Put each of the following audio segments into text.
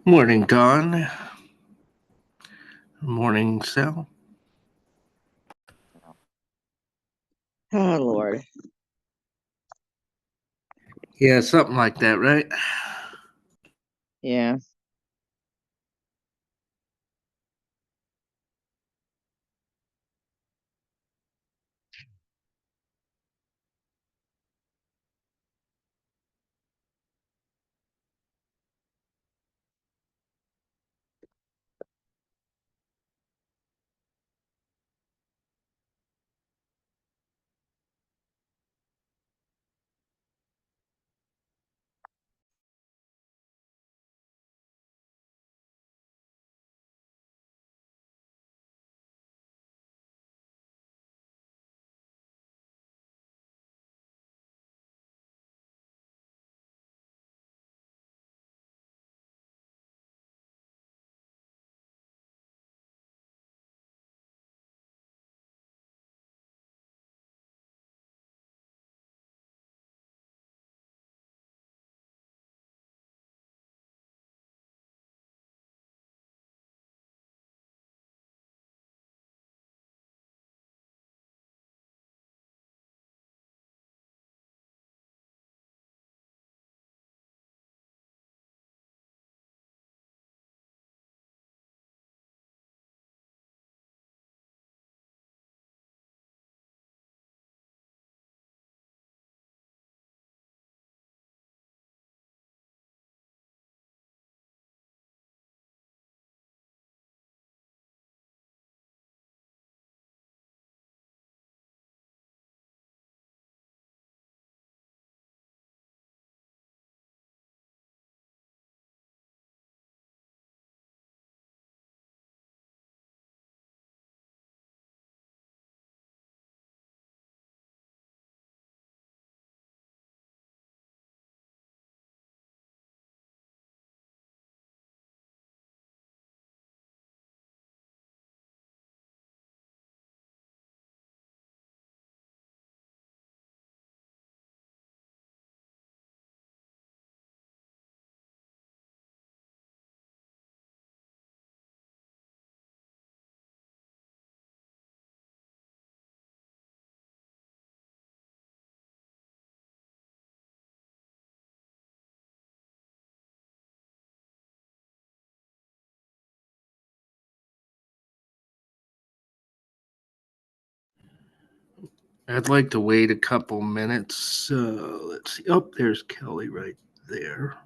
Morning, Dawn. Morning, Sal. Oh, Lord. Yeah, something like that, right? Yeah. I'd like to wait a couple minutes. Let's see. Oh, there's Kelly right there.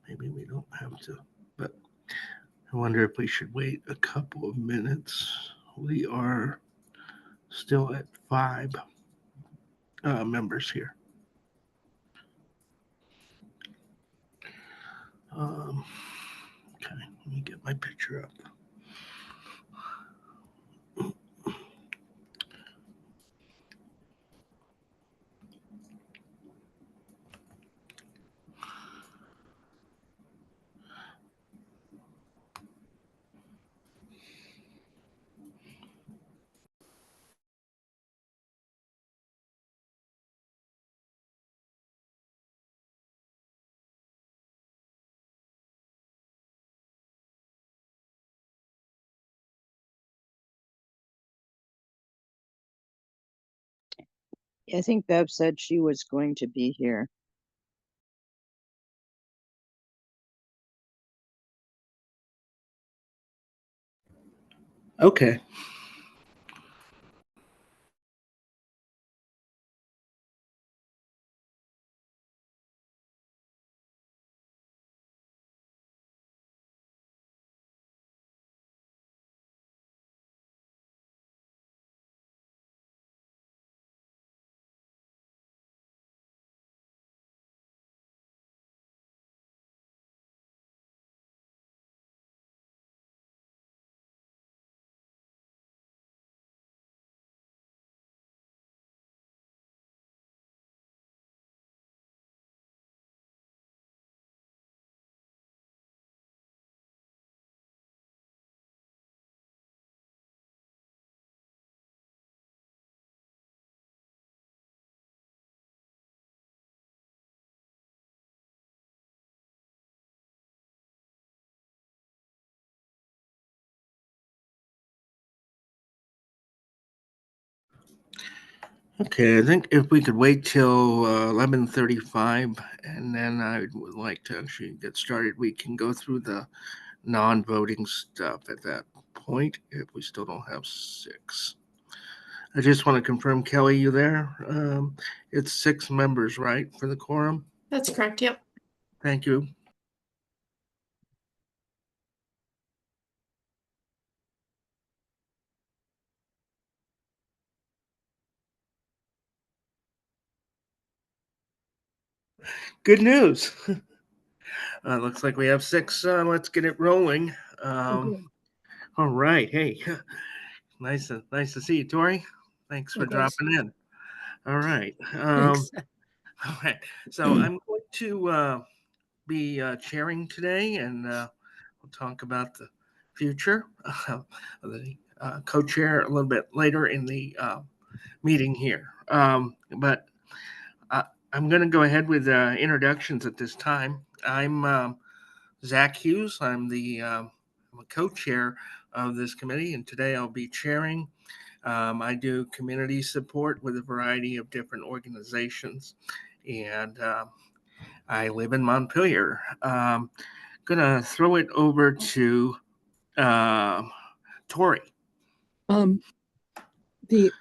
Maybe we don't have to, but I wonder if we should wait a couple of minutes. We are still at 5 members here. Okay, let me get my picture up. I think Bev said she was going to be here. Okay. Okay, I think if we could wait till 11:35, and then I would like to actually get started. We can go through the non-voting stuff at that point if we still don't have 6. I just want to confirm, Kelly, you there? It's 6 members, right, for the quorum? That's correct. Yep. Thank you. Good news. Looks like we have 6. Let's get it rolling. All right. Hey, nice to see you, Tori. Thanks for dropping in. All right. All right. So I'm going to be chairing today, and we'll talk about the future. The co-chair a little bit later in the meeting here. But I'm going to go ahead with introductions at this time. I'm Zach Hughes. I'm a co-chair of this committee, and today I'll be chairing. I do community support with a variety of different organizations, and I live in Montpelier. Gonna throw it over to Tori.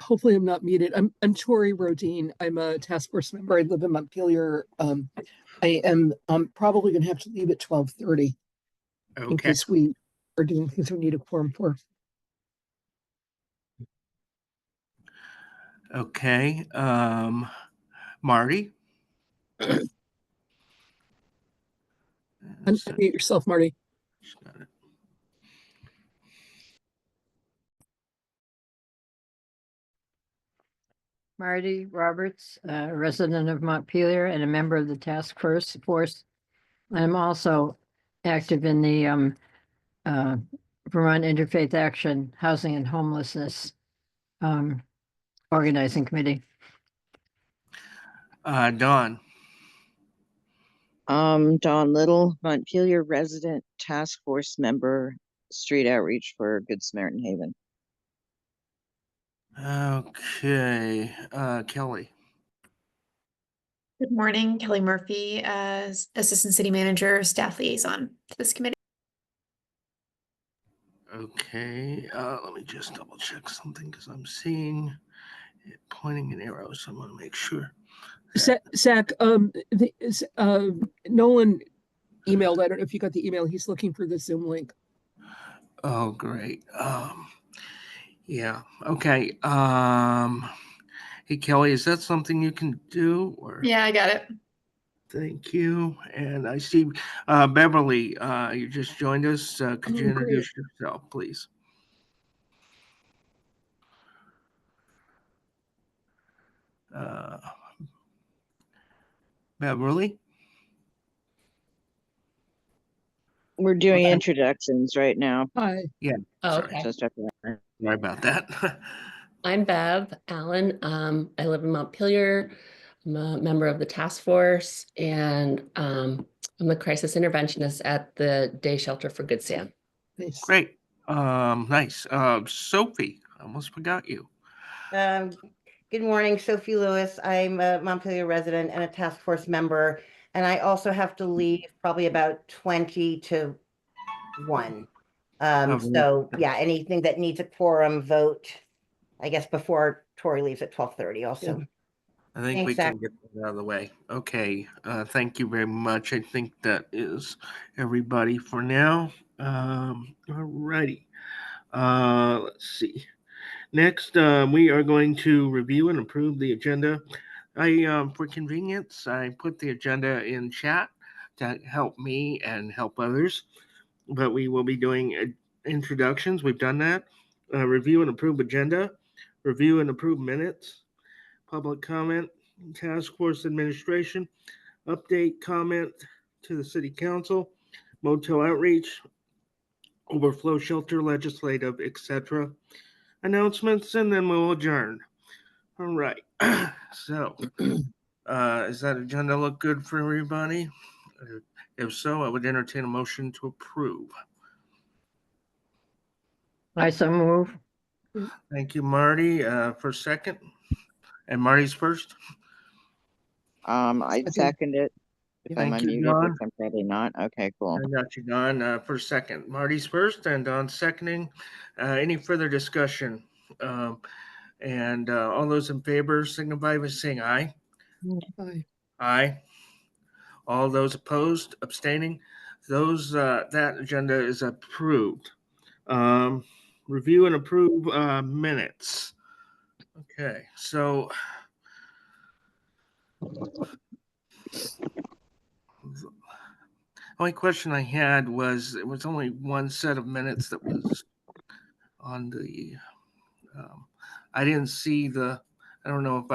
Hopefully I'm not muted. I'm Tori Rodine. I'm a task force member. I live in Montpelier. I am probably gonna have to leave at 12:30 in case we are doing things we need a quorum for. Okay. Marty. Unmute yourself, Marty. Got it. Marty Roberts, resident of Montpelier and a member of the task force. I'm also active in the Vermont Interfaith Action Housing and Homelessness Organizing Committee. Dawn. Dawn Little, Montpelier resident, task force member, street outreach for Good Samaritan Haven. Okay. Kelly. Good morning, Kelly Murphy, as Assistant City Manager, Staff Liaison to this committee. Okay. Let me just double check something because I'm seeing it pointing an arrow, so I want to make sure. Zach, Nolan emailed. I don't know if you got the email. He's looking for the Zoom link. Oh, great. Yeah. Okay. Hey, Kelly, is that something you can do? Or Yeah, I got it. thank you. And I see Beverly, you just joined us. Could you introduce yourself, please? Beverly? We're doing introductions right now. Hi. Yeah. Oh, Sorry. okay. Just after that. Sorry about that. I'm Bev Allen. I live in Montpelier. I'm a member of the task force, and I'm the crisis interventionist at the Day Shelter for Good Sam. Nice. Great. Nice. Sophie, I almost forgot you. Good morning, Sophie Lewis. I'm a Montpelier resident and a task force member, and I also have to leave probably about 20 to 1. So yeah, anything that needs a quorum vote, I guess before Tori leaves at 12:30 also. Yeah. I think Thanks, we Zach. can get that out of the way. Okay. Thank you very much. I think that is everybody for now. All righty. Let's see. Next, we are going to review and approve the agenda. For convenience, I put the agenda in chat to help me and help others, but we will be doing introductions. We've done that. Review and approve agenda, review and approve minutes, public comment, task force administration, update comment to the city council, motel outreach, overflow shelter, legislative, etc. announcements, and then we'll adjourn. All right. So, does that agenda look good for everybody? If so, I would entertain a motion to approve. I so move. Thank you, Marty. For a second. And Marty's first. I Second. second it. If I'm Thank you, unmuted, Don. which I'm probably not. Okay, cool. I got you, Don, for second. Marty's first and Don seconding. Any further discussion? And all those in favor signify by saying aye. Aye. Aye. All those opposed, abstaining, those that agenda is approved. Review and approve minutes. Okay, so the only question I had was it was only one set of minutes that was on the. I didn't see the. I don't know if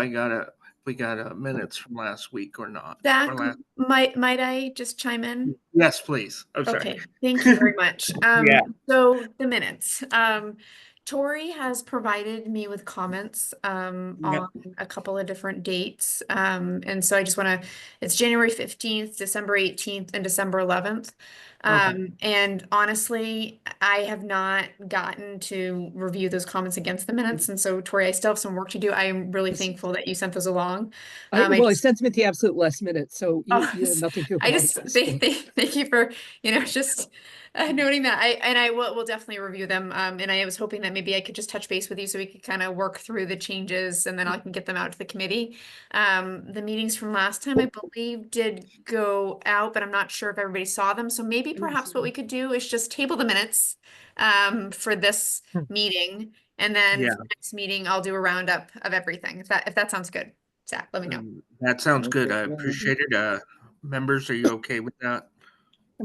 we got a minutes from last week or not. Zach, Or last, might I just chime in? yes, please. I'm sorry. Okay, thank you very much. Yeah. So the minutes, Tori has provided me with comments, Yep. on a couple of different dates. And so I just want to, it's January 15th, December 18th, and December 11th. Okay. And honestly, I have not gotten to review those comments against the minutes. And so Tori, I still have some work to do. I am really thankful that you sent those along. I sent them at the absolute last minute, so you have nothing to I just apologize for. thank you for just noting that. I will definitely review them. And I was hoping that maybe I could just touch base with you so we could kind of work through the changes and then I can get them out to the committee. The meetings from last time I believe did go out, but I'm not sure if everybody saw them. So maybe perhaps what we could do is just table the minutes for this meeting, and then Yeah. for the next meeting I'll do a roundup of everything. If that sounds good. Zach, let me know. That sounds good. I Yeah. appreciate it. Members, are you okay with that?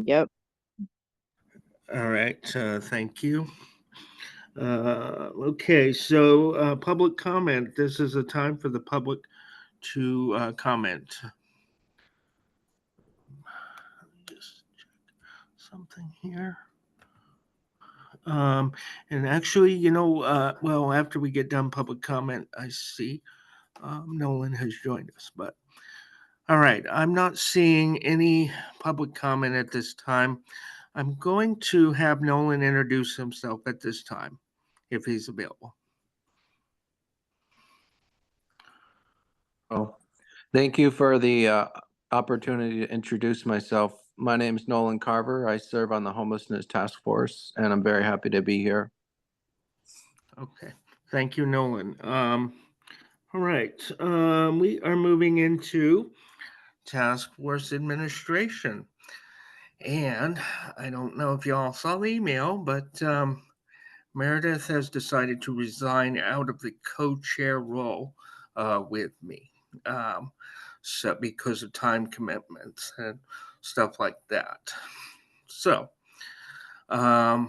Yep. All right. Thank you. Okay. So public comment. This is a time for the public to comment. Just check something here. And actually, well, after we get done public comment, I see Nolan has joined us, but all right, I'm not seeing any public comment at this time. I'm going to have Nolan introduce himself at this time, if he's available. Oh, thank you for the opportunity to introduce myself. My name is Nolan Carver. I serve on the Homelessness Task Force, and I'm very happy to be here. Okay, thank you, Nolan. All right, we are moving into Task Force Administration. And I don't know if y'all saw the email, but Meredith has decided to resign out of the co-chair role with me. So because of time commitments and stuff like that. So a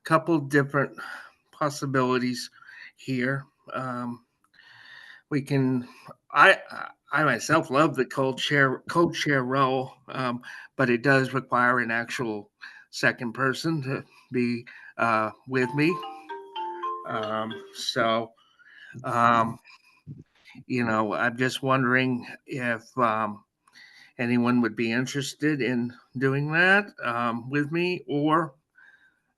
couple different possibilities here. We can I myself love the co-chair role, but it does require an actual second person to be with me. So I'm just wondering if anyone would be interested in doing that with me, or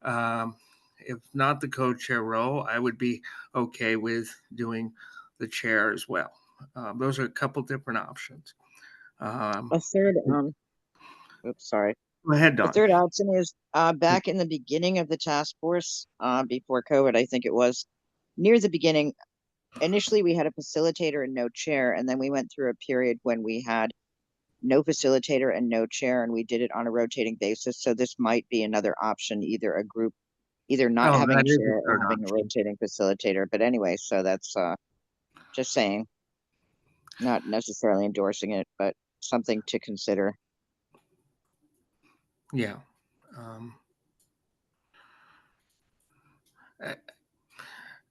if not the co-chair role, I would be okay with doing the chair as well. Those are a couple different options. A third, oops, sorry. Go ahead, The Don. third option is back in the beginning of the task force, before COVID, I think it was near the beginning. Initially, we had a facilitator and no chair, and then we went through a period when we had no facilitator and no chair, and we did it on a rotating basis. So this might be another option, either not Oh, having that a is a chair or third having a option. rotating facilitator. But anyway, so that's just saying, not necessarily endorsing it, but something to consider. Yeah. Um,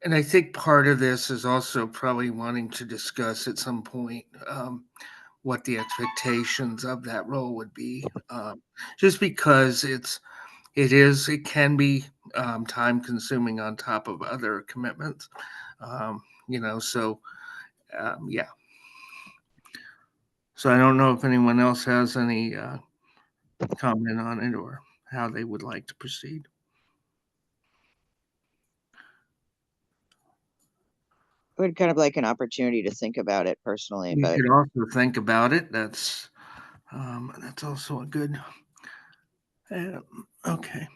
and I think part of this is also probably wanting to discuss at some point what the expectations of that role would be, just because it can be time consuming on top of other commitments, so yeah. So I don't know if anyone else has any comment on it or how they would like to proceed. would kind of like an opportunity to think about it personally, You but could also think about it. That's also a good. Okay.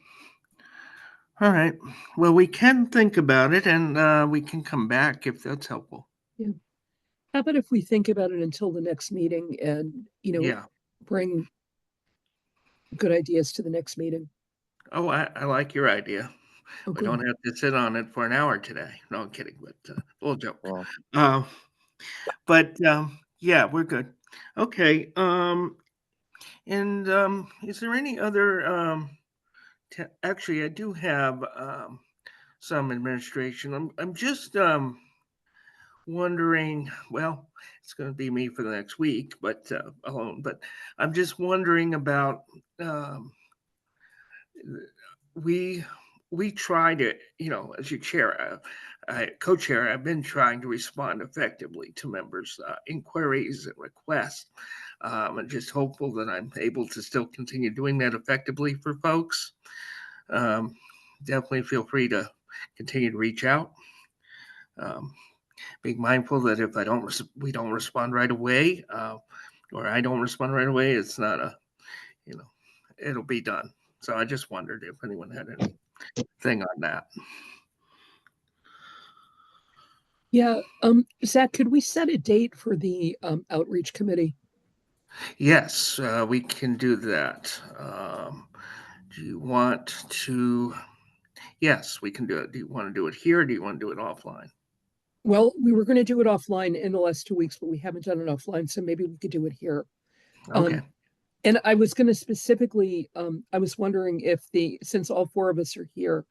All right. Well, we can think about it, and we can come back if that's helpful. How about if we think about it until the next meeting and, Yeah. bring good ideas to the next meeting? Oh, I like your idea. Oh, We good. don't have to sit on it for an hour today. No, I'm kidding, but little joke. well, Uh, but yeah, we're good. Okay. And is there any other? Actually, I do have some administration. I'm just wondering. Well, it's going to be me for the next week, but alone. But I'm just wondering about. We we try to, as your chair, co-chair, I've been trying to respond effectively to members' inquiries and requests. I'm just hopeful that I'm able to still continue doing that effectively for folks. Um, Definitely feel free to continue to reach out. Um, being mindful that if we don't respond right away, or I don't respond right away, it's not it'll be done. So I just wondered if anyone had anything on that. Yeah. Zach, could we set a date for the outreach committee? Yes, we can do that. Do you want to? Yes, we can do it. Do you want to do it here? Or do you want to do it offline? Well, we were going to do it offline in the last 2 weeks, but we haven't done it offline, so maybe we could do it here. Okay. And I was going to specifically, I was wondering if since all four of us are here,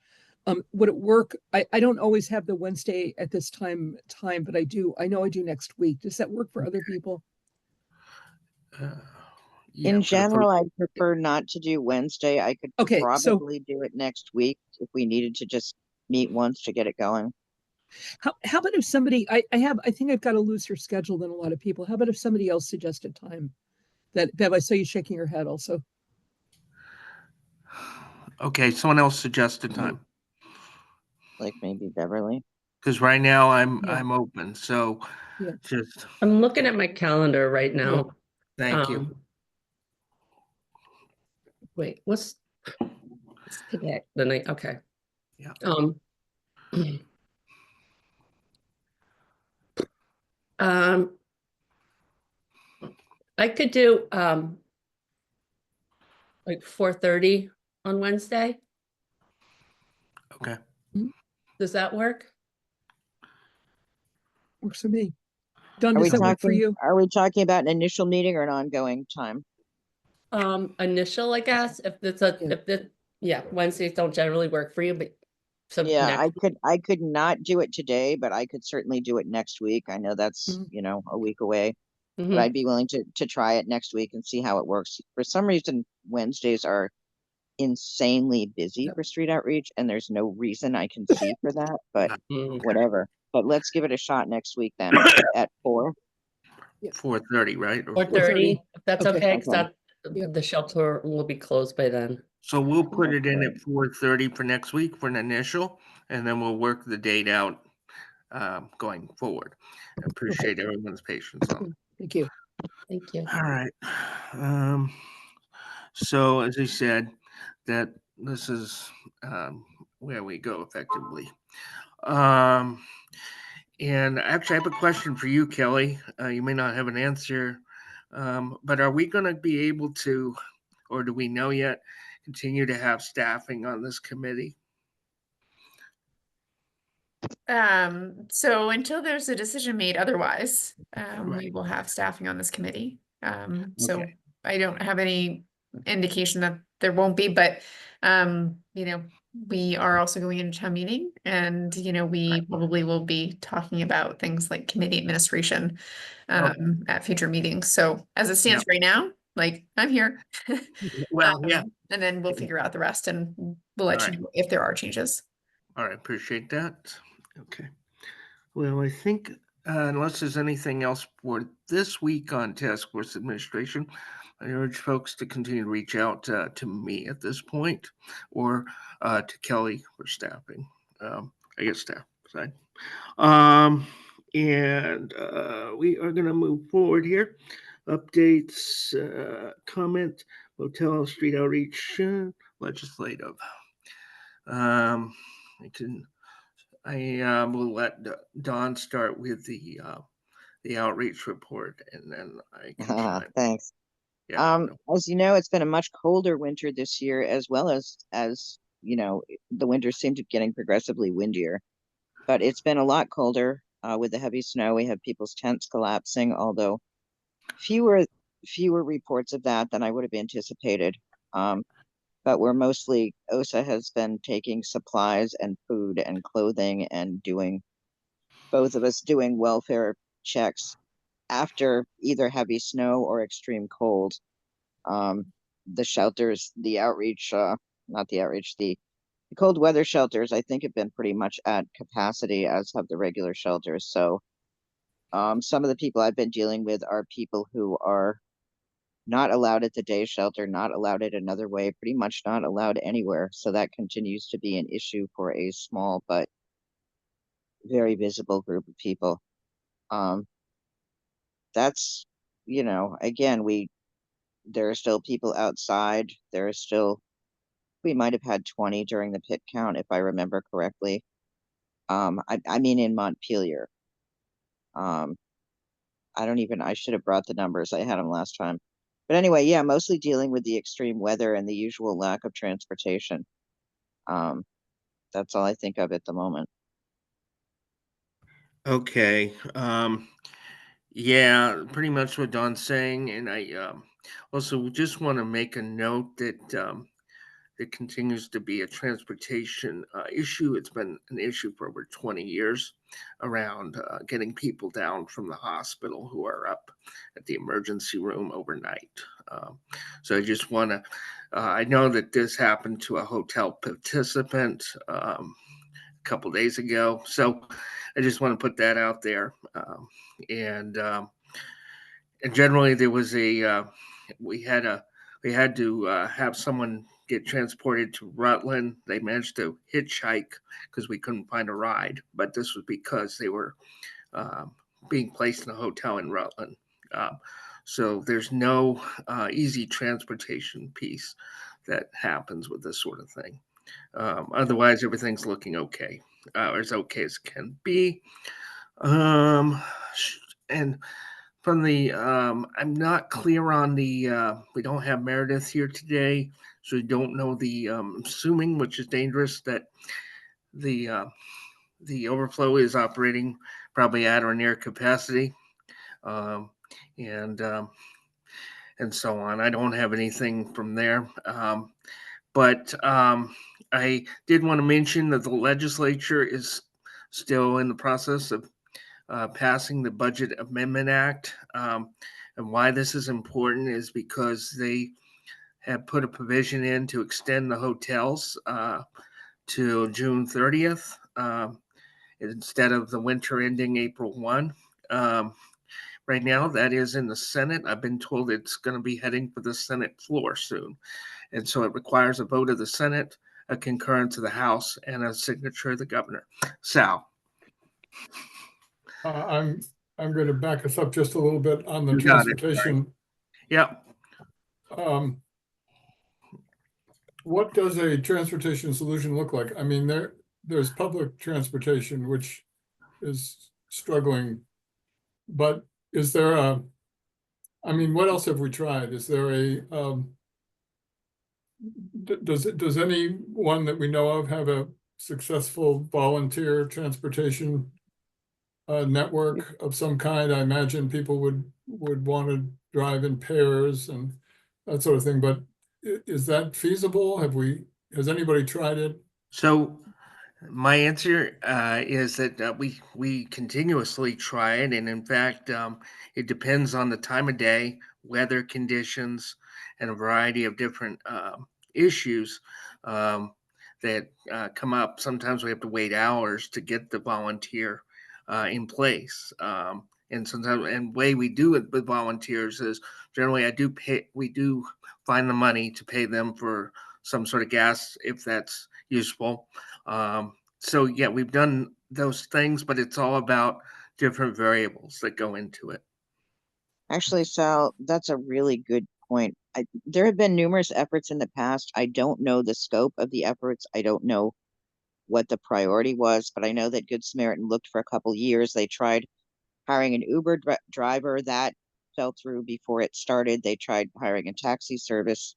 would it work? I don't always have the Wednesday at this time, but I know I do next week. Does that work for other people? Yeah, in for the general, first. I'd prefer not to do Wednesday. I could Okay, so probably do it next week if we needed to just meet once to get it going. how about if somebody, I think I've got a looser schedule than a lot of people. How about if somebody else suggested time? Bev, I saw you shaking your head also. Okay, someone else suggest a time Like maybe Beverly. because right now Yeah. I'm open. So Yeah. just I'm looking at my calendar right now. thank you. Wait, what's today? The night, okay. Yeah. I could do like 4:30 on Wednesday. Okay. Does that work? Works for me. Don, Are we does that work for talking, you? are we talking about an initial meeting or an ongoing time? Initial, I guess, if it's Wednesdays don't generally work for you, but Yeah, next I could not do it today, but I could certainly do it next week. I know that's, a week away, but Mhm. I'd be willing to try it next week and see how it works. For some reason, Wednesdays are insanely busy for street outreach, and there's no reason I can see for that, but Mm. whatever. But let's give it a shot next week then at 4. 4:30, right? Or 4:30, if that's Okay. okay, because Okay. Yeah. the shelter will be closed by then. So we'll put That's it in great. at 4:30 for next week for an initial, and then we'll work the date out going forward. I appreciate everyone's patience on it. Thank you. Thank you. All right. So as I said, that this is where we go effectively. And actually, I have a question for you, Kelly. You may not have an answer, but are we going to be able to, or do we know yet, continue to have staffing on this committee? So until there's a decision made otherwise, we Right. will have staffing on this committee. So Okay. I don't have any indication that there won't be, but we are also going into town meeting and we probably will be talking about things like committee administration at future meetings. So as it stands right now, like I'm here. Well, yeah. And then we'll figure out the rest and we'll let All you right. know if there are changes. All right, appreciate that. Okay. Well, I think unless there's anything else for this week on task force administration, I urge folks to continue to reach out to me at this point or to Kelly for staffing. I guess staff side. And we are going to move forward here. Updates, comment, motel, street outreach, legislative. I will let Dawn start with the outreach report, and then I can chime. Thanks. Yeah. As you know, it's been a much colder winter this year, as well as the winters seem to be getting progressively windier. But it's been a lot colder with the heavy snow. We have people's tents collapsing, although fewer reports of that than I would have anticipated. But we're mostly OSA has been taking supplies and food and clothing and both of us doing welfare checks after either heavy snow or extreme cold. The shelters, the outreach, not the outreach, the cold weather shelters, I think have been pretty much at capacity, as have the regular shelters. So some of the people I've been dealing with are people who are not allowed at the day shelter, not allowed it another way, pretty much not allowed anywhere. So that continues to be an issue for a small but very visible group of people. That's, again, there are still people outside. We might have had 20 during the pit count, if I remember correctly. I mean, in Montpelier. I should have brought the numbers. I had them last time. But anyway, yeah, mostly dealing with the extreme weather and the usual lack of transportation. That's all I think of at the moment. Okay. Yeah, pretty much what Don's saying. And I also just want to make a note that it continues to be a transportation issue. It's been an issue for over 20 years around getting people down from the hospital who are up at the emergency room overnight. So I just want to, I know that this happened to a hotel participant a couple days ago. So I just want to put that out there. And generally there was we had to have someone get transported to Rutland. They managed to hitchhike because we couldn't find a ride, but this was because they were being placed in a hotel in Rutland. So there's no easy transportation piece that happens with this sort of thing. Otherwise, everything's looking okay, or as okay as can be. And from the, I'm not clear on the, we don't have Meredith here today, so we don't know the, assuming, which is dangerous, that the overflow is operating probably at or near capacity, and so on. I don't have anything from there, but I did want to mention that the legislature is still in the process of passing the Budget Amendment Act. And why this is important is because they have put a provision in to extend the hotels to June 30th instead of the winter ending April 1. Right now, that is in the Senate. I've been told it's going to be heading for the Senate floor soon. And so it requires a vote of the Senate, a concurrence of the House, and a signature of the governor. Sal. I'm going to back us up just a little bit on the transportation. Yeah. What does a transportation solution look like? I mean, there's public transportation, which is struggling, but is there what else have we tried? Is there does anyone that we know of have a successful volunteer transportation network of some kind? I imagine people would want to drive in pairs and that sort of thing, but is that feasible? Has anybody tried it? So my answer is that we continuously try it, and in fact, it depends on the time of day, weather conditions, and a variety of different issues that come up. Sometimes we have to wait hours to get the volunteer in place. And sometimes, and way we do it with volunteers is generally we do find the money to pay them for some sort of gas if that's useful. So yeah, we've done those things, but it's all about different variables that go into it. Actually, Sal, that's a really good point. There have been numerous efforts in the past. I don't know the scope of the efforts. I don't know what the priority was, but I know that Good Samaritan looked for a couple years. They tried hiring an Uber driver that fell through before it started. They tried hiring a taxi service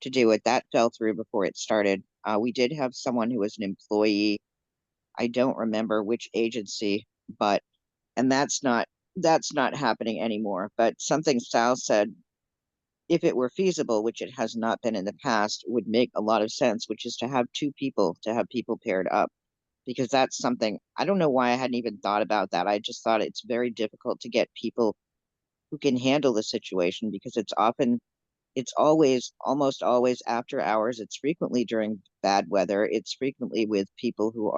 to do it. That fell through before it started. We did have someone who was an employee. I don't remember which agency, but and that's not happening anymore. But something Sal said, if it were feasible, which it has not been in the past, would make a lot of sense, which is to have to have people paired up. Because that's something I don't know why I hadn't even thought about that. I just thought it's very difficult to get people who can handle the situation because it's always, almost always after hours. It's frequently during bad weather. It's frequently with people who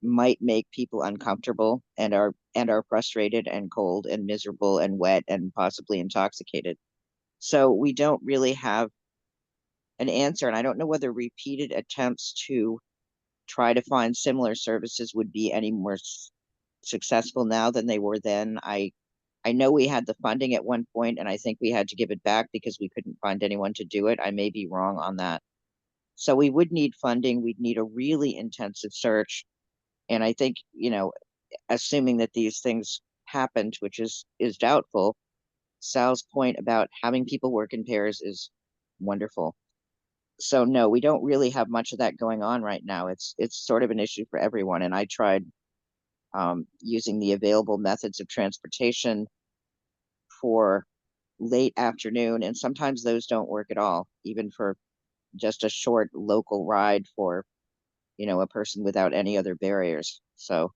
might make people uncomfortable and are frustrated and cold and miserable and wet and possibly intoxicated. So we don't really have an answer. And I don't know whether repeated attempts to try to find similar services would be any more successful now than they were then. I know we had the funding at one point, and I think we had to give it back because we couldn't find anyone to do it. I may be wrong on that. So we would need funding. We'd need a really intensive search. And I think, assuming that these things happened, which is doubtful, Sal's point about having people work in pairs is wonderful. So no, we don't really have much of that going on right now. It's sort of an issue for everyone. And I tried using the available methods of transportation for late afternoon, and sometimes those don't work at all, even for just a short local ride for, a person without any other barriers. So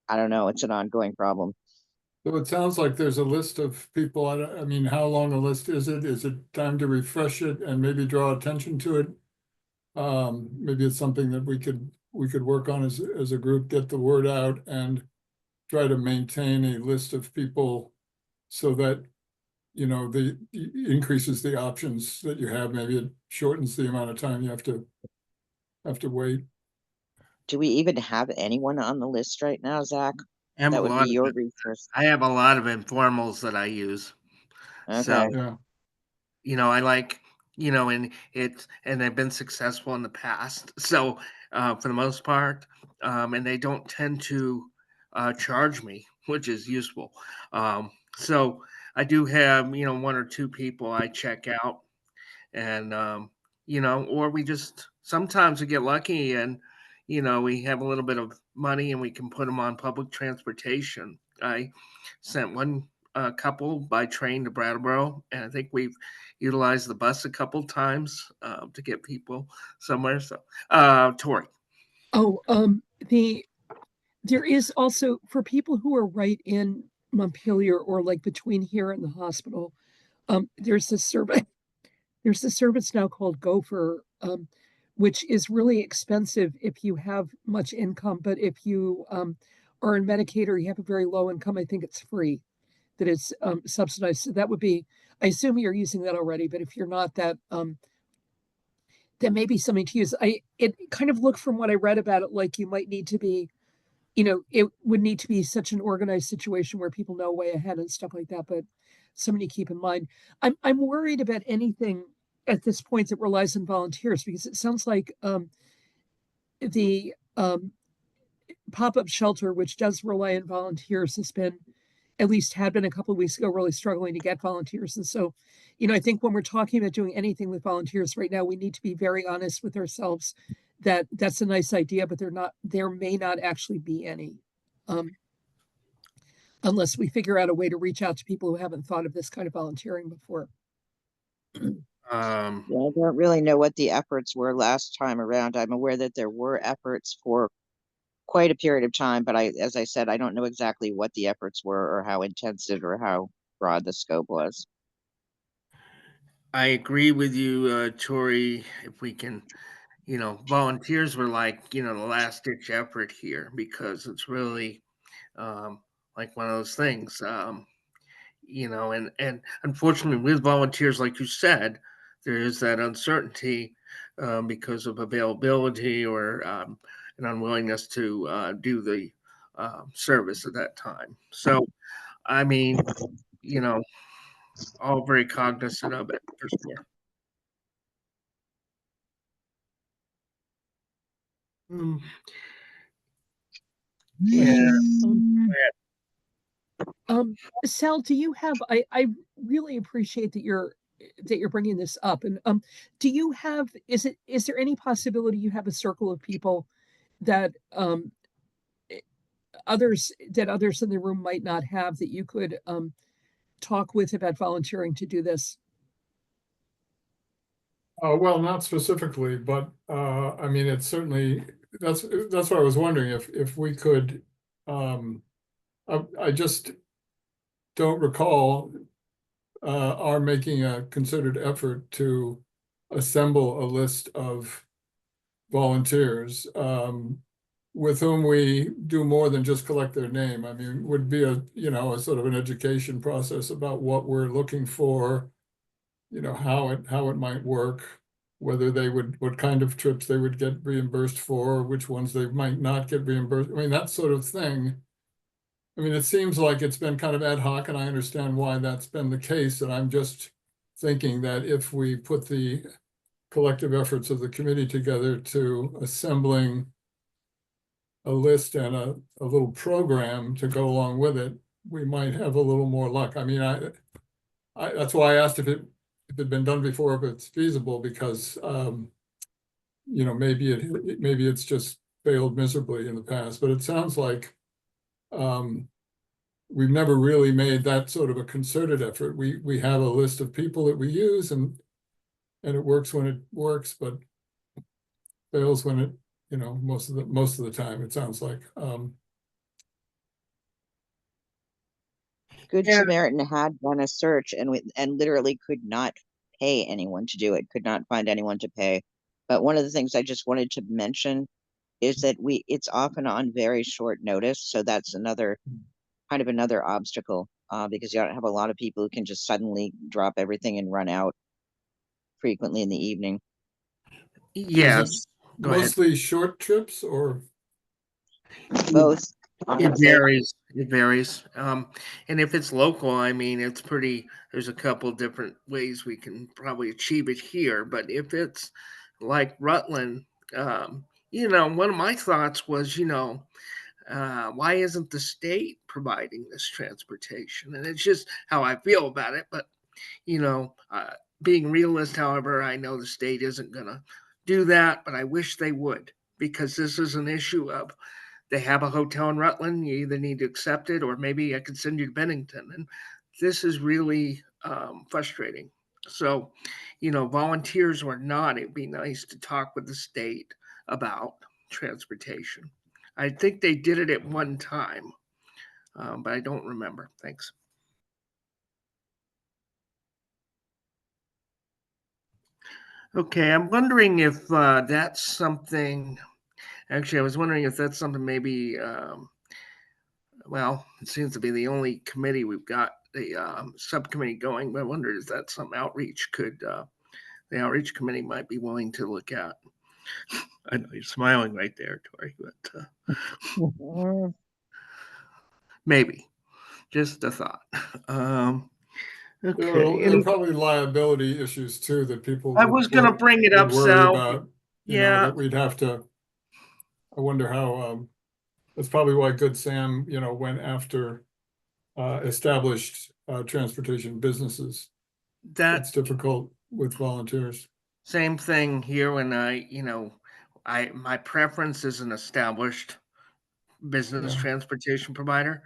I don't know. It's an ongoing problem. So it sounds like there's a list of people. I mean, how long a list is it? Is it time to refresh it and maybe draw attention to it? Maybe it's something that we could work on as a group, get the word out and try to maintain a list of people so that, the increases the options that you have. Maybe it shortens the amount of time you have to wait. Do we even have anyone on the list right now, Zach? I have That a would lot be of your it. resource. I have a lot of informals that I use. Okay. So, Yeah. I like, and they've been successful in the past. So, for the most part, and they don't tend to charge me, which is useful. So I do have, one or two people I check out, and or we just sometimes we get lucky and we have a little bit of money and we can put them on public transportation. I sent one couple by train to Brattleboro, and I think we've utilized the bus a couple times to get people somewhere. So Tori. There is also for people who are right in Montpelier or like between here and the hospital, there's this service now called Gopher, which is really expensive if you have much income, but if you are in Medicaid or you have a very low income, I think it's free, that it's subsidized. So that would be, I assume you're using that already, but if you're not, that may be something to use. It kind of looked from what I read about it like you might need to be, it would need to be such an organized situation where people know way ahead and stuff like that, but something to keep in mind. I'm worried about anything at this point that relies on volunteers, because it sounds like the pop-up shelter, which does rely on volunteers, had been a couple of weeks ago, really struggling to get volunteers. And so, I think when we're talking about doing anything with volunteers right now, we need to be very honest with ourselves that that's a nice idea, but there may not actually be any, unless we figure out a way to reach out to people who haven't thought of this kind of volunteering before. Yeah, I don't really know what the efforts were last time around. I'm aware that there were efforts for quite a period of time, but as I said, I don't know exactly what the efforts were or how intensive or how broad the scope was. I agree with you, Tori. If we can, volunteers were like, the last ditch effort here, because it's really like one of those things, and unfortunately with volunteers, like you said, there is that uncertainty because of availability or an unwillingness to do the service at that time. So, I mean, all very cognizant of it for sure. Yeah. Sal, do you have, I really appreciate that you're bringing this up. And do you have, is there any possibility you have a circle of people that others in the room might not have, that you could talk with about volunteering to do this? Well, not specifically, but I mean, it's certainly, that's what I was wondering, if we could, I just don't recall our making a concerted effort to assemble a list of volunteers with whom we do more than just collect their name. I mean, would be a sort of an education process about what we're looking for, how it might work, whether they would, what kind of trips they would get reimbursed for, which ones they might not get reimbursed. I mean, that sort of thing. I mean, it seems like it's been kind of ad hoc, and I understand why that's been the case. And I'm just thinking that if we put the collective efforts of the committee together to assembling a list and a little program to go along with it, we might have a little more luck. I mean, I that's why I asked if it had been done before, if it's feasible, because maybe it's just failed miserably in the past. But it sounds like we've never really made that sort of a concerted effort. We have a list of people that we use, and it works when it works, but fails when it, most of the time, it sounds like. Good Samaritan had done a search and literally could not pay anyone to do it, could not find anyone to pay. But one of the things I just wanted to mention is that it's often on very short notice. So that's another obstacle, because you don't have a lot of people who can just suddenly drop everything and run out frequently in the evening. Yes. Go ahead. Mostly short trips, or Both. It varies. It varies. And if it's local, I mean, there's a couple different ways we can probably achieve it here. But if it's like Rutland, one of my thoughts was, why isn't the state providing this transportation? And it's just how I feel about it. But, being realist, however, I know the state isn't going to do that, but I wish they would, because this is an issue of, they have a hotel in Rutland, you either need to accept it, or maybe I could send you to Bennington. And this is really frustrating. So, volunteers or not, it'd be nice to talk with the state about transportation. I think they did it at one time, but I don't remember. Thanks. Okay, I'm wondering if that's something. Actually, I was wondering if that's something maybe. Well, it seems to be the only committee we've got the subcommittee going. But I wondered if that's some outreach the outreach committee might be willing to look at. I know you're smiling right there, Tori, but maybe just a thought. Okay. there are probably liability issues too that people. I was going to bring it up, worry Sal. about. Yeah. That we'd have to. I wonder how. That's probably why Good Sam, went after established transportation businesses. It's difficult with volunteers. Same thing here. When my preference is an established business transportation provider,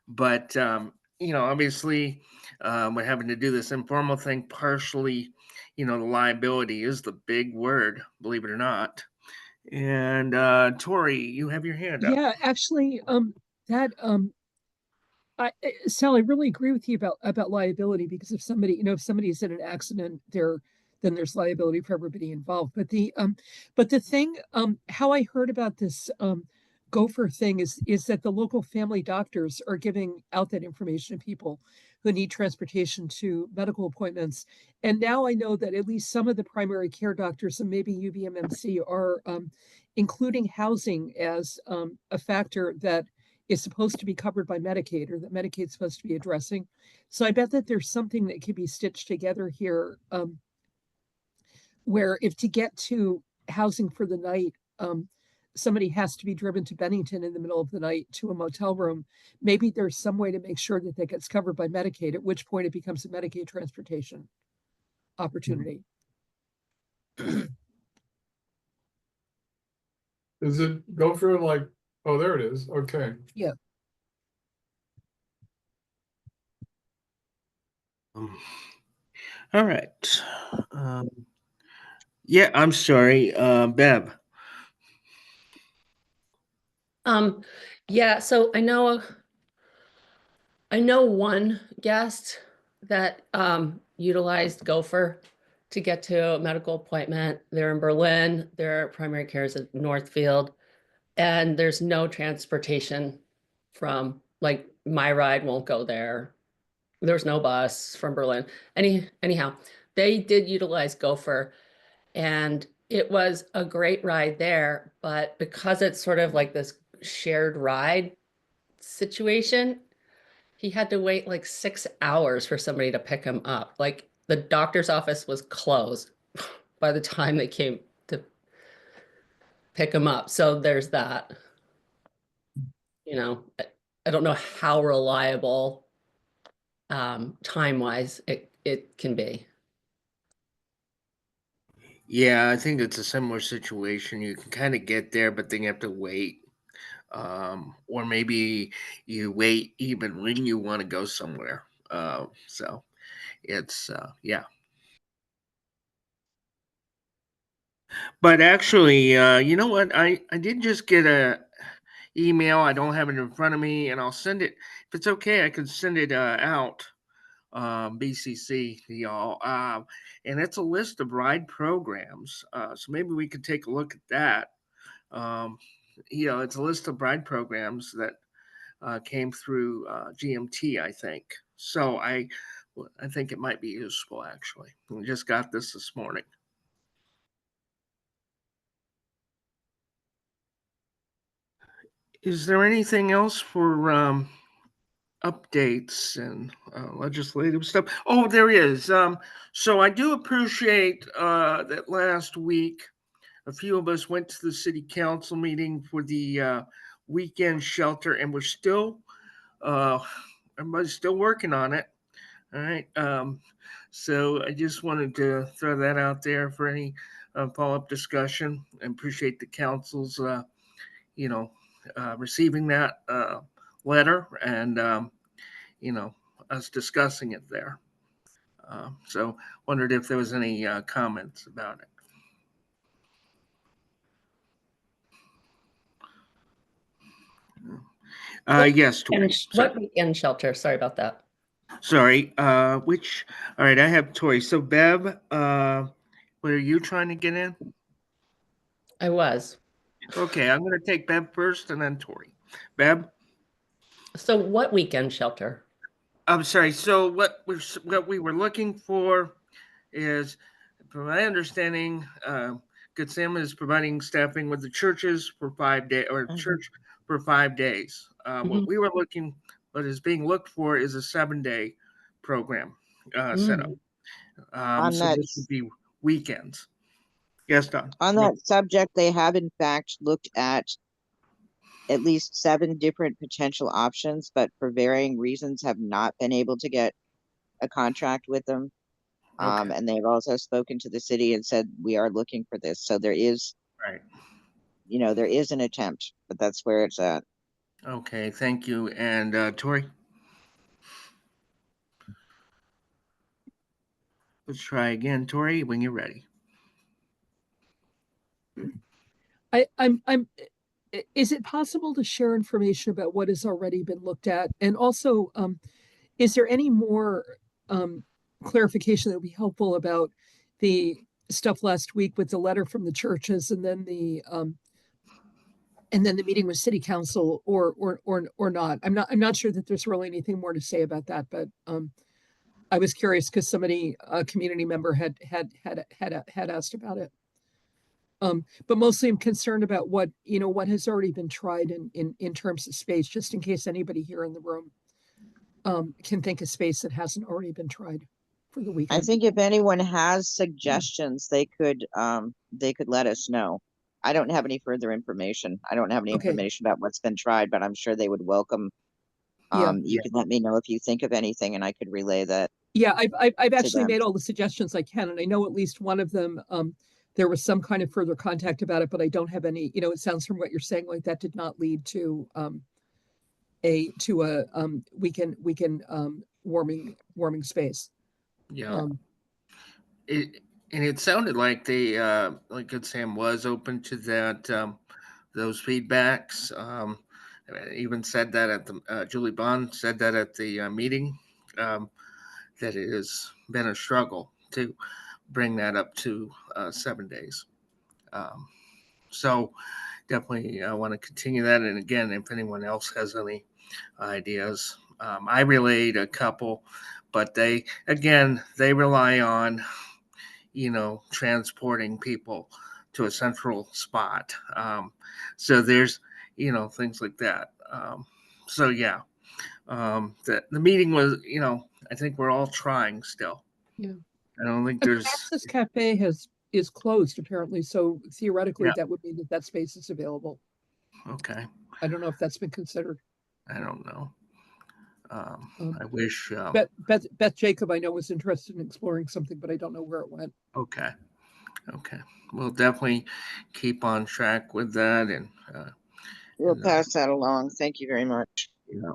but obviously, we're having to do this informal thing. Partially, the liability is the big word, believe it or not. And Tori, you have your hand up. Yeah, actually, Sal, I really agree with you about liability, because if somebody's in an accident, then there's liability for everybody involved. But the thing, how I heard about this gopher thing is that the local family doctors are giving out that information to people who need transportation to medical appointments. And now I know that at least some of the primary care doctors, and maybe UVMMC, are including housing as a factor that is supposed to be covered by Medicaid, or that Medicaid's supposed to be addressing. So I bet that there's something that could be stitched together here, where if to get to housing for the night, somebody has to be driven to Bennington in the middle of the night to a motel room, maybe there's some way to make sure that that gets covered by Medicaid, at which point it becomes a Medicaid transportation opportunity. Does it go through like, oh, there it is. Okay. Yeah. All right. Yeah, I'm sorry, Bev. Yeah, so I know one guest that utilized Gopher to get to a medical appointment. They're in Berlin, their primary care is at Northfield, and there's no transportation from, like, my ride won't go there. There's no bus from Berlin. Anyhow, they did utilize Gopher, and it was a great ride there, but because it's sort of like this shared ride situation, he had to wait like 6 hours for somebody to pick him up. Like, the doctor's office was closed by the time they came to pick him up. So there's that. You know, I don't know how reliable time-wise it can be. Yeah, I think it's a similar situation. You can kind of get there, but then you have to wait. Or maybe you wait even when you want to go somewhere. So it's, yeah. But actually, you know what? I did just get a email. I don't have it in front of me, and I'll send it. If it's okay, I can send it out. BCC to y'all. And it's a list of ride programs. So maybe we could take a look at that. It's a list of ride programs that came through GMT, I think. So I think it might be useful, actually. We just got this morning. Is there anything else for updates and legislative stuff? Oh, there is. So I do appreciate that last week a few of us went to the city council meeting for the weekend shelter, and we're still everybody's still working on it. All right. So I just wanted to throw that out there for any follow-up discussion, and appreciate the council's receiving that letter, and us discussing it there. So wondered if there was any comments about it. Yes, Tori. What weekend shelter? Sorry about that. Sorry. All right, I have Tori. So Bev, what are you trying to get in? I was. Okay, I'm going to take Bev first and then Tori. Bev? So what weekend shelter? I'm sorry. So what we were looking for is, from my understanding, Good Sam is providing staffing with the churches for 5 days, or church for 5 days. What is being looked for is a 7-day program setup. So this would be weekends. Yes, Don. On that subject, they have in fact looked at least 7 different potential options, but for varying reasons have not been able to get a contract with them. Okay. And they've also spoken to the city and said, we are looking for this. So there is, Right. there is an attempt, but that's where it's at. Okay, thank you. And Tori? Let's try again, Tori, when you're ready. Is it possible to share information about what has already been looked at? And also, is there any more clarification that would be helpful about the stuff last week with the letter from the churches, and then the meeting with city council, or not? I'm not sure that there's really anything more to say about that, but I was curious because a community member had asked about it. But mostly I'm concerned about what, what has already been tried in terms of space, just in case anybody here in the room can think of space that hasn't already been tried for the I weekend. think if anyone has suggestions, they could let us know. I don't have any further information. I don't have any Okay. information about what's been tried, but I'm sure they would welcome. Yeah. You could let me know if you think of anything, and I could relay that. Yeah, I've actually them. made all the suggestions I can, and I know at least one of them, there was some kind of further contact about it, but I don't have any, it sounds from what you're saying like that did not lead to a weekend warming space. Yeah. It sounded like they like Good Sam was open to that those feedbacks. Even said that at the Julie Bond said that at the meeting, that it has been a struggle to bring that up to 7 days. So definitely want to continue that. And again, if anyone else has any ideas, I relayed a couple, but they rely on, transporting people to a central spot. So there's, things like that. So yeah, the meeting was, I think we're all trying still. Yeah. I don't think there's. Access Cafe is closed apparently, so theoretically Yeah. that would mean that space is available. Okay. I don't know if that's been considered. I don't know. I wish. Beth Jacob, I know, was interested in exploring something, but I don't know where it went. Okay. We'll definitely keep on track with that, and We'll pass that along. Thank you very much. Yeah.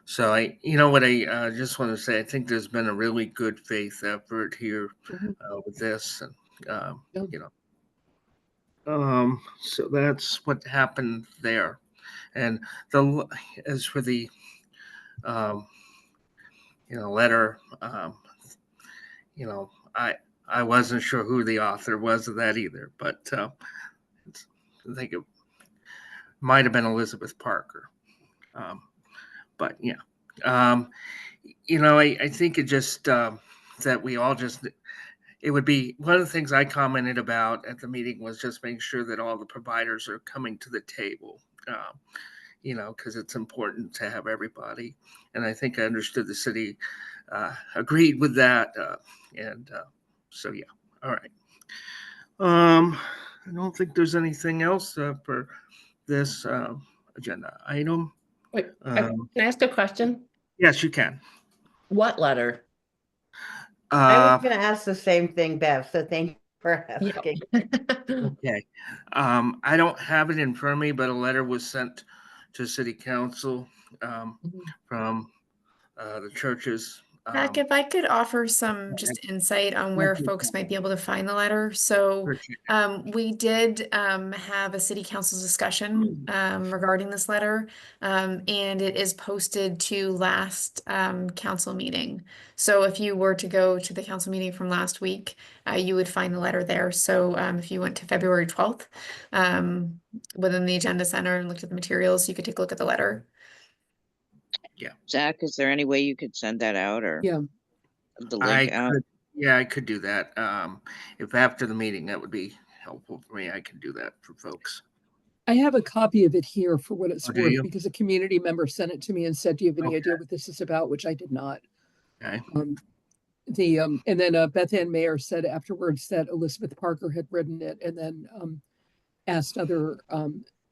So I just want to say, I think there's been a really good faith effort here with this, and so that's what happened there. And as for the letter, I wasn't sure who the author was of that either, but I think it might have been Elizabeth Parker. But yeah, I think it just that we all just. It would be one of the things I commented about at the meeting was just making sure that all the providers are coming to the table, because it's important to have everybody. And I think I understood the city agreed with that. So, yeah. All right. I don't think there's anything else for this agenda item. Wait, can I ask a question? Yes, you can. What letter? I was going to ask the same thing, Bev, so thank you for asking. Okay. I don't have it in front of me, but a letter was sent to City Council from the churches. Zach, if I could offer some just insight on where folks might be able to find the letter. So we did have a city council discussion regarding this letter, and it is posted to last council meeting. So if you were to go to the council meeting from last week, you would find the letter there. So if you went to February 12th within the agenda center and looked at the materials, you could take a look at the letter. Yeah. Zach, is there any way you could send that out or the link out? I could do that. If after the meeting, that would be helpful for me. I can do that for folks. I have a copy of it here for what it's worth because a community member sent it to me and said, do you have any idea what this is about? Which I did not. Okay. And then Beth Ann Mayer said afterwards that Elizabeth Parker had written it and then asked other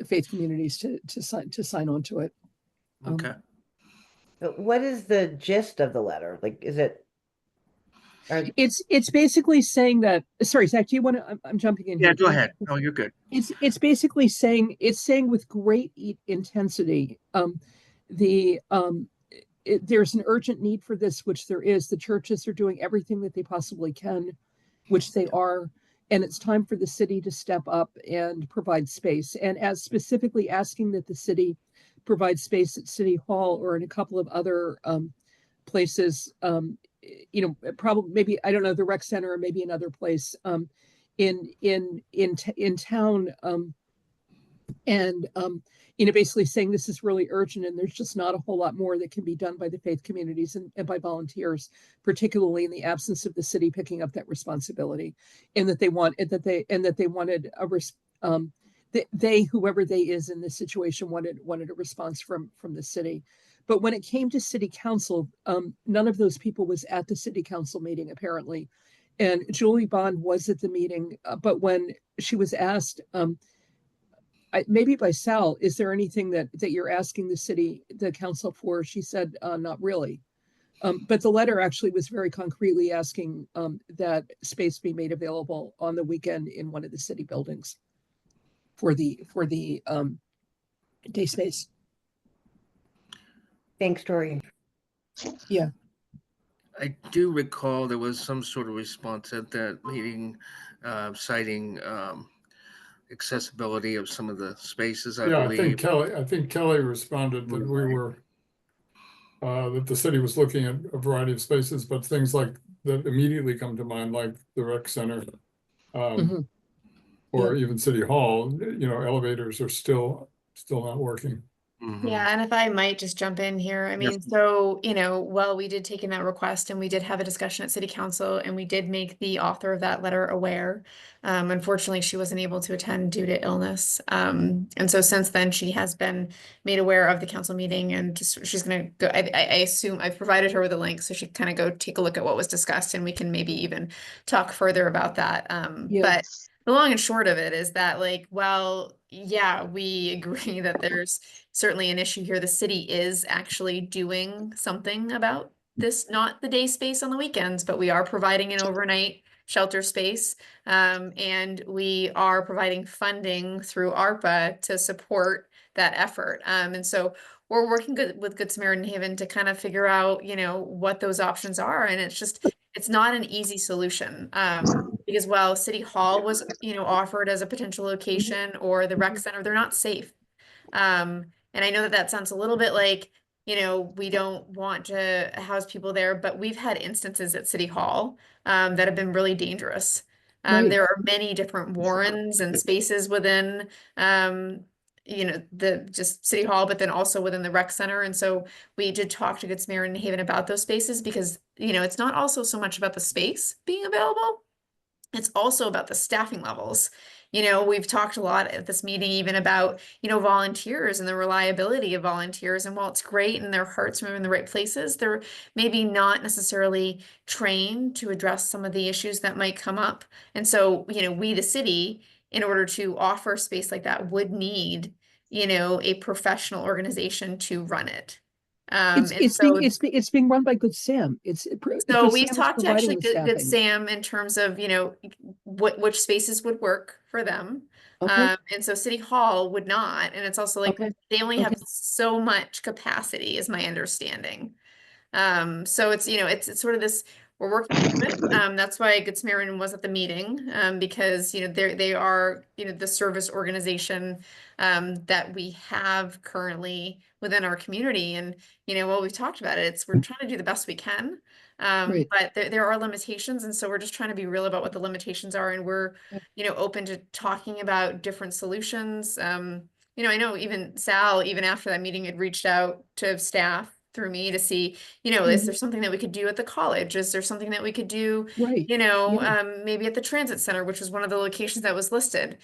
faith communities to sign on to it. Okay. What is the gist of the letter? Like, is it? It's basically saying that. Sorry, Zach, do you want to? I'm jumping in. Yeah, here. Go ahead. No, you're good. It's basically saying with great intensity. There's an urgent need for this, which there is. The churches are doing everything that they possibly can, which they are, and it's time for the city to step up and provide space. And as specifically asking that the city provide space at City Hall or in a couple of other places, probably maybe, I don't know, the rec center or maybe another place in town And, basically saying this is really urgent and there's just not a whole lot more that can be done by the faith communities and by volunteers, particularly in the absence of the city picking up that responsibility, and that they wanted whoever they is in this situation wanted a response from the city. But when it came to city council, none of those people was at the city council meeting apparently, and Julie Bond was at the meeting. But when she was asked, maybe by Sal, is there anything that you're asking the council for? She said, not really. But the letter actually was very concretely asking that space be made available on the weekend in one of the city buildings for the day space. Thanks, Tori. Yeah. I do recall there was some sort of response at that meeting, citing accessibility of some of the spaces, I believe. I think Kelly responded that we were, that the city was looking at a variety of spaces, but things like that immediately come to mind, like the rec center, or even City Hall, elevators are still not working. Yeah, and if I might just jump in here, I mean, so, well, we did take in that request and we did have a discussion at City Council and we did make the author of that letter aware. Unfortunately, she wasn't able to attend due to illness. And so since then, she has been made aware of the council meeting and she's going to go, I assume I've provided her with a link so she can kind of go take a look at what was discussed and we can maybe even talk further about that. But the long and short of it is that, like, well, yeah, we agree that there's certainly an issue here. The city is actually doing something about this, not the day space on the weekends, but we are providing an overnight shelter space. And we are providing funding through ARPA to support that effort. And so we're working with Good Samaritan Haven to kind of figure out, what those options are. And it's not an easy solution. Because while City Hall was, offered as a potential location or the rec center, they're not safe. And I know that sounds a little bit like, we don't want to house people there, but we've had instances at City Hall that have been really dangerous. There are many different warrens and spaces within, the just City Hall, but then also within the rec center. And so we did talk to Good Samaritan Haven about those spaces because, it's not also so much about the space being available. It's also about the staffing levels. We've talked a lot at this meeting even about, volunteers and the reliability of volunteers. And while it's great and their hearts move in the right places, they're maybe not necessarily trained to address some of the issues that might come up. And so, we, the city, in order to offer space like that, would need, a professional organization to run it. It's being run by Good Sam. So we've talked to actually Good Sam in terms of, which spaces would work for them. And so City Hall would not. And it's also like they only have so much capacity is my understanding. So it's, it's sort of this, we're working through it. That's why Good Samaritan was at the meeting, because, they are, the service organization that we have currently within our community. And, we've talked about it, we're trying to do the best we can. But there are limitations. And so we're just trying to be real about what the limitations are. And we're, open to talking about different solutions. I know even Sal, even after that meeting, had reached out to staff through me to see, is there something that we could do at the college? Is there something that we could do, maybe at the transit center, which was one of the locations that was listed.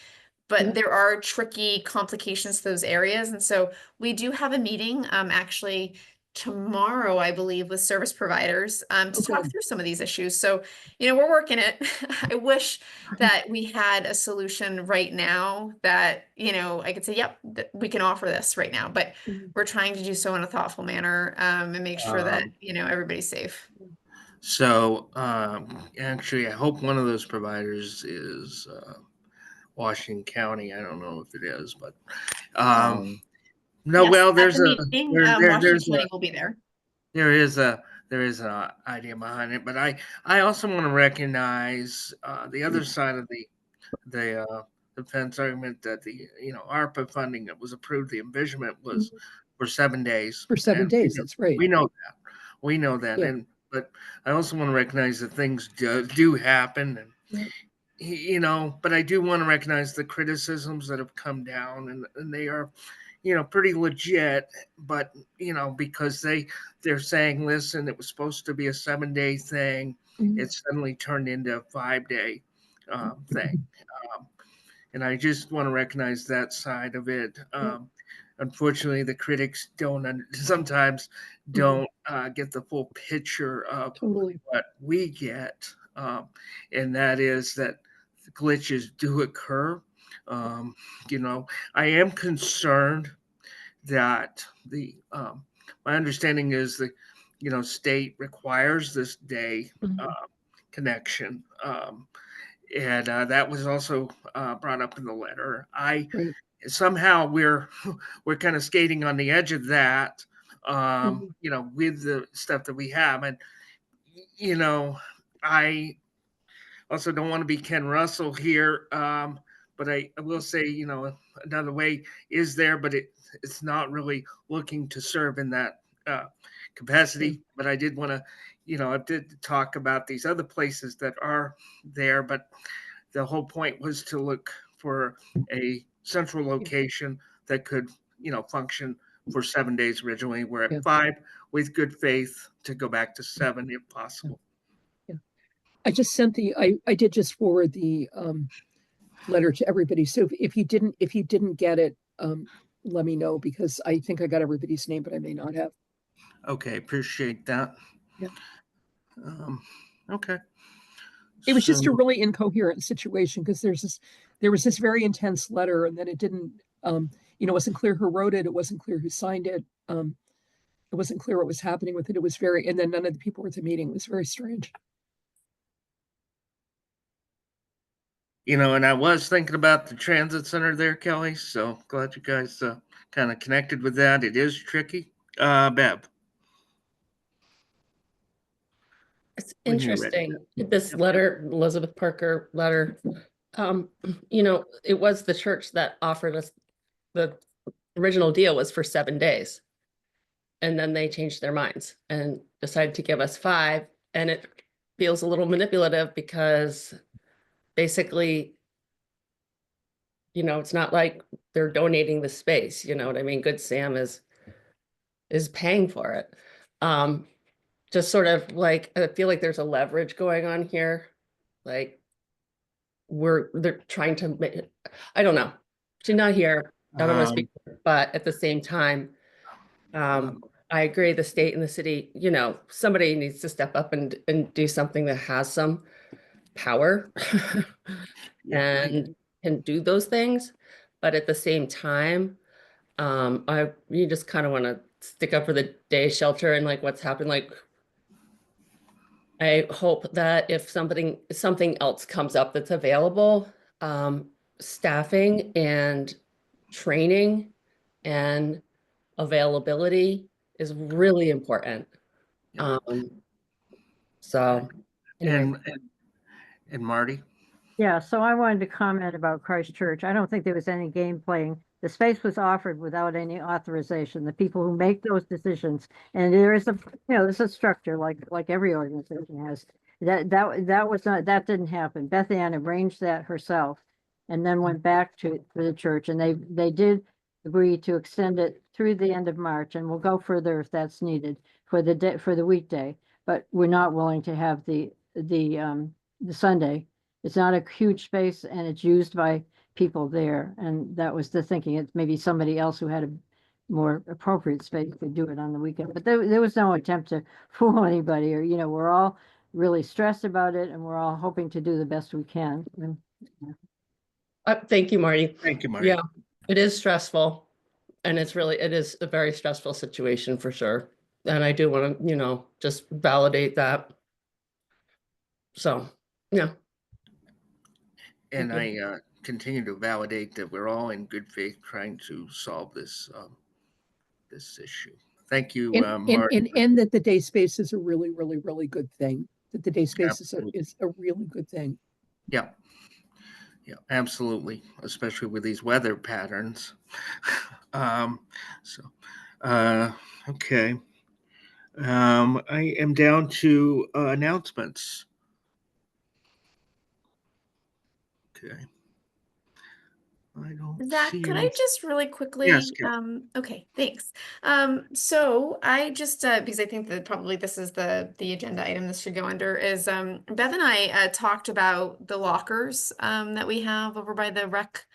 But there are tricky complications to those areas. And so we do have a meeting actually tomorrow, I believe, with service providers to talk through some of these issues. So, we're working it. I wish that we had a solution right now that, I could say, yep, we can offer this right now, but we're trying to do so in a thoughtful manner and make sure that, everybody's safe. So actually, I hope one of those providers is Washington County. I don't know if it is, but no. Yes, well, there's the a meeting, there's Washington County will be there. There is an idea behind it, but I also want to recognize the other side of the defense argument that the ARPA funding that was approved, the envisionment was for 7 days. For 7 days, that's right. We know that, Yeah. but I also want to recognize that things do happen, and you know, but I do want to recognize the criticisms that have come down, and they are, you know, pretty legit. But you know, because they're saying, listen, it was supposed to be a 7-day thing, Mhm. it suddenly turned into a 5-day thing, and I just want to recognize that side of it. Unfortunately, the critics sometimes don't get the full picture of Totally. what we get, and that is that glitches do occur. Um, you know, I am concerned that my understanding is the, you know, state requires this day Mhm. connection, and that was also brought up in the letter. Right. Somehow we're kind of skating on the edge of that, Mhm. you know, with the stuff that we have, and you know, I also don't want to be Ken Russell here, but I will say, you know, another way is there, but it's not really looking to serve in that capacity. But I did want to, you know, I did talk about these other places that are there, but the whole point was to look for a central location that could, you know, function for 7 days originally. We're at Yeah. 5 with good faith to go back to 7 if possible. Yeah. I just sent I did just forward the letter to everybody. So if you didn't get it, let me know, because I think I got everybody's name, but I may not have. Okay, appreciate that. Yeah. Um, okay. It was just So, a really incoherent situation, because there was this very intense letter, and then it didn't, you know, it wasn't clear who wrote it. It wasn't clear who signed it. It wasn't clear what was happening with it. It was and then none of the people were at the meeting. It was very strange. you know, and I was thinking about the transit center there, Kelly. So glad you guys kind of connected with that. It is tricky. Bev, It's when you're ready. interesting, this Yep. letter, Elizabeth Parker letter. You know, it was the church that offered us, the original deal was for 7 days. And then they changed their minds and decided to give us 5. And it feels a little manipulative because basically, you know, it's not like they're donating the space, you know what I mean? Good Sam is paying for it. Just sort of like, I feel like there's a leverage going on here. Like they're trying to make, I don't know. She's not here. I don't want to speak, but at the same time, I agree, the state and the city, you know, somebody needs to step up and do something that has some power Yeah. and can do those things. But at the same time, you just kind of want to stick up for the day shelter and like what's happened. Like, I hope that if something else comes up that's available, staffing and training and availability is really important. Yeah. So anyway. And Marty. Yeah, so I wanted to comment about Christ Church. I don't think there was any game playing. The space was offered without any authorization. The people who make those decisions, and there is there's a structure like every organization has. That was not, that didn't happen. Beth Ann arranged that herself, and then went back to the church, and they did agree to extend it through the end of March, and we'll go further if that's needed for the weekday. But we're not willing to have the Sunday. It's not a huge space, and it's used by people there. And that was the thinking. It's maybe somebody else who had a more appropriate space could do it on the weekend. But there was no attempt to fool anybody, or, we're all really stressed about it, and we're all hoping to do the best we can. Thank you, Marty. Thank you, Marty. Yeah, it is stressful, and it is a very stressful situation for sure. And I do want to, just validate that. So, yeah. And I continue to validate that we're all in good faith trying to solve this this issue. Thank you, Marty. And that the day space is a really, really, really good thing. That the day space is Absolutely. a really good thing. Yeah. Yeah, absolutely, especially with these weather patterns. So, okay. I am down to announcements. Okay. I don't Zach, see could I any. just really quickly, Yes, Carol. okay, thanks. So I just, because I think that probably this is the agenda item this should go under is, Bev and I talked about the lockers that we have over by the rec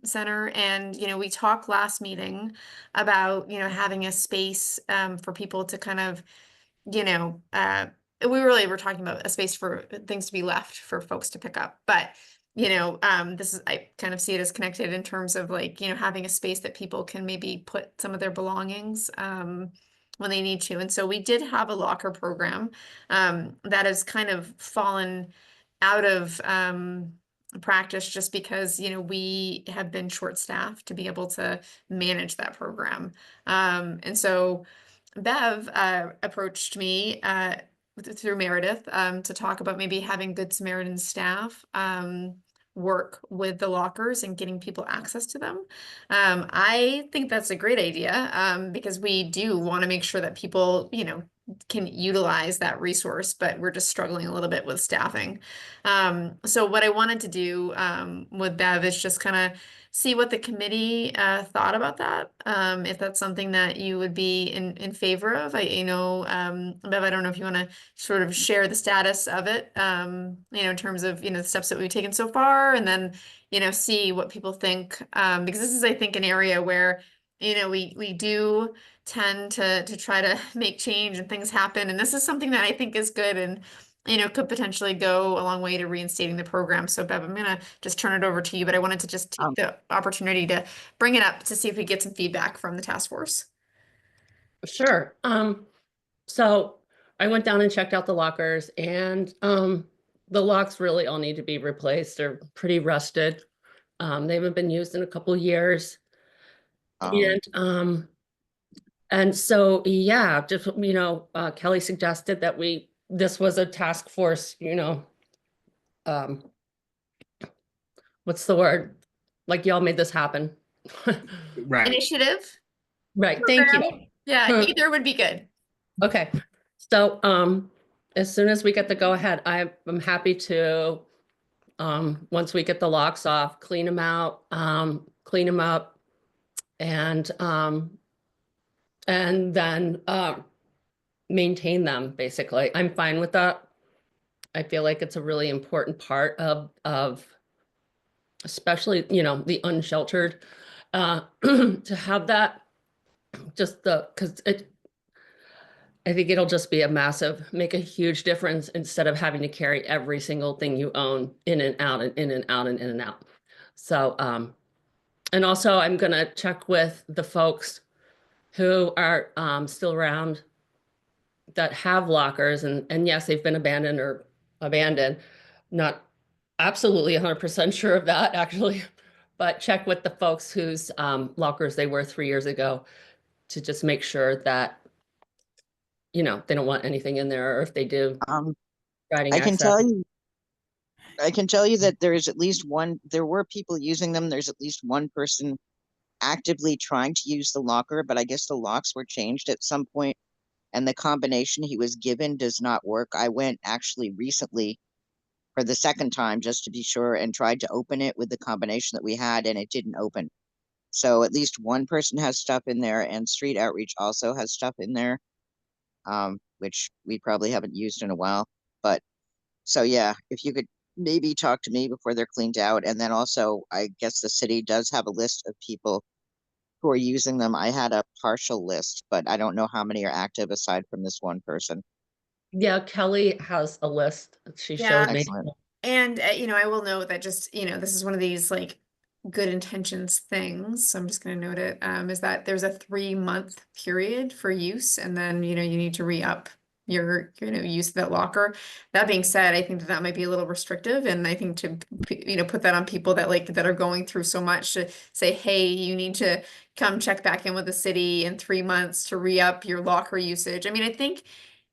center. And, we talked last meeting about, having a space for people to kind of, we really were talking about a space for things to be left for folks to pick up. But this is, I kind of see it as connected in terms of like, having a space that people can maybe put some of their belongings when they need to. And so we did have a locker program that has kind of fallen out of practice just because, we have been short-staffed to be able to manage that program. And so Bev approached me through Meredith to talk about maybe having Good Samaritan staff work with the lockers and getting people access to them. I think that's a great idea because we do want to make sure that people, can utilize that resource, but we're just struggling a little bit with staffing. So what I wanted to do with Bev is just kind of see what the committee thought about that. If that's something that you would be in favor of. Bev, I don't know if you want to sort of share the status of it, in terms of, the steps that we've taken so far, and then, see what people think. Because this is, I think, an area where, we do tend to try to make change and things happen. And this is something that I think is good and could potentially go a long way to reinstating the program. So Bev, I'm gonna just turn it over to you, but I wanted to just take the opportunity to bring it up to see if we get some feedback from the task force. Sure. So I went down and checked out the lockers, and the locks really all need to be replaced. They're pretty rusted. They haven't been used in a couple years. And so, yeah, just, Kelly suggested that this was a task force, what's the word? Like y'all made this happen. Right. Initiative. Right, thank you. Program. Yeah, either would be good. Okay, so as soon as we get the go ahead, I'm happy to, once we get the locks off, clean them out, clean them up, and then maintain them, basically. I'm fine with that. I feel like it's a really important part of especially, the unsheltered, to have that, just because I think it'll just be make a huge difference instead of having to carry every single thing you own in and out and in and out and in and out. So, and also I'm gonna check with the folks who are still around that have lockers, and yes, they've been abandoned. Not absolutely 100% sure of that, actually, but check with the folks whose lockers they were 3 years ago to just make sure that, they don't want anything in there, or if they do, providing I can access. tell you that there is at least one, there were people using them. There's at least one person actively trying to use the locker, but I guess the locks were changed at some point and the combination he was given does not work. I went actually recently for the second time just to be sure and tried to open it with the combination that we had and it didn't open. So at least one person has stuff in there, and Street Outreach also has stuff in there, which we probably haven't used in a while. But so yeah, if you could maybe talk to me before they're cleaned out. And then also, I guess the city does have a list of people who are using them. I had a partial list, but I don't know how many are active aside from this one person. Yeah, Kelly has a list. She Yeah. showed me. Excellent. And, I will note that just, this is one of these like good intentions things. So I'm just going to note it, is that there's a 3-month period for use. And then, you need to re-up your, use of that locker. That being said, I think that might be a little restrictive. And I think to, put that on people that are going through so much to say, hey, you need to come check back in with the city in 3 months to re-up your locker usage. I mean, I think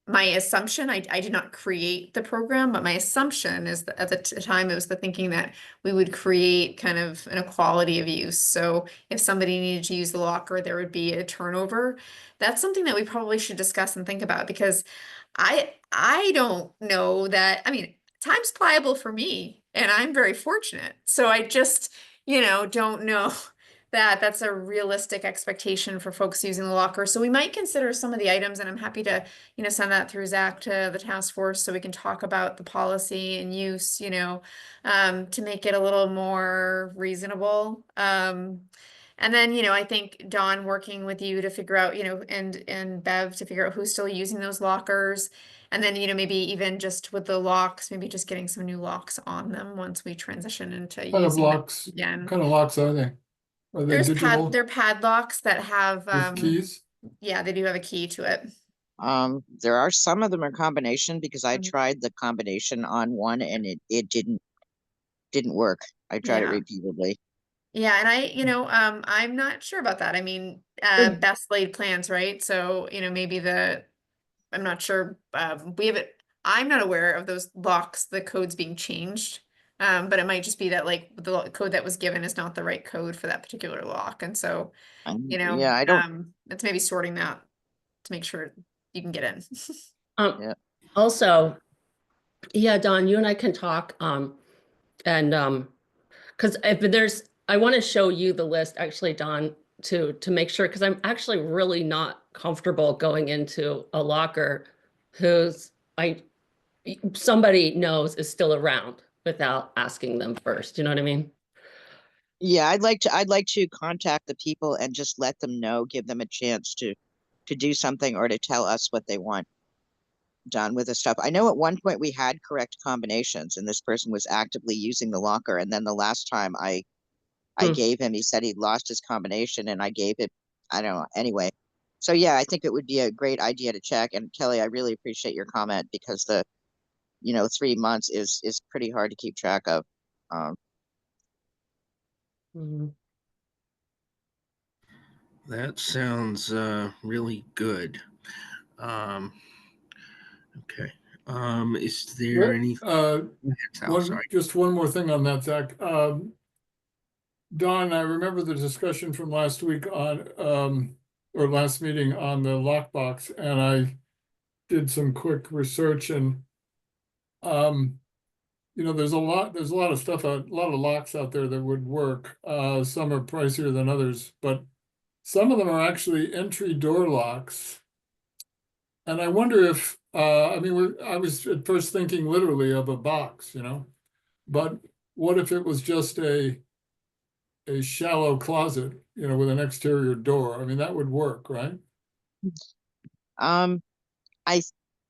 my assumption, I did not create the program, but my assumption is that at the time it was the thinking that we would create kind of an equality of use. So if somebody needed to use the locker, there would be a turnover. That's something that we probably should discuss and think about, because I don't know that, I mean, time's pliable for me, and I'm very fortunate. So I just, you know, don't know that that's a realistic expectation for folks using the locker. So we might consider some of the items, and I'm happy to, you know, send that through Zach to the task force so we can talk about the policy and use, you know, to make it a little more reasonable. And then, you know, I think Dawn working with you to figure out, you know, and Bev to figure out who's still using those lockers. And then, you know, maybe even just with the locks, maybe just getting some new locks on them once we transition into What kind of using them locks, again. what kind of locks are they? Are they digital They're padlocks that have with keys? yeah, they do have a key to it. There are some of them are combination because I Mhm. tried the combination on one and it didn't work. I tried it Yeah. repeatedly. Yeah, and you know, I'm not sure about that. I mean, best laid plans, right? So, you know, maybe I'm not sure. We haven't, I'm not aware of those locks, the codes being changed. But it might just be that like the code that was given is not the right code for that particular lock. And so, you know, Yeah, I don't. it's maybe sorting that to make sure you can get in. Yeah. Also, yeah, Don, you and I can talk, and because if I want to show you the list, actually, Don, to make sure, because I'm actually really not comfortable going into a locker who's somebody knows is still around without asking them first. You know what I mean? Yeah, I'd like to contact the people and just let them know, give them a chance to do something or to tell us what they want done with the stuff. I know at one point we had correct combinations and this person was actively using the locker, and then the last time I gave him, he said he'd lost his combination and I gave it, I don't know, anyway. So yeah, I think it would be a great idea to check. And Kelly, I really appreciate your comment because the, you know, 3 months is pretty hard to keep track of. Mhm. That sounds really good. Okay. Is there any? Sal, sorry. Just one more thing on that, Zach. Don, I remember the discussion from last week on, or last meeting on the lockbox, and I did some quick research and, you know, there's a lot of stuff, a lot of locks out there that would work. Some are pricier than others, but some of them are actually entry door locks. And I wonder if, I mean, I was at first thinking literally of a box, you know, but what if it was just a shallow closet, you know, with an exterior door? I mean, that would work, right? I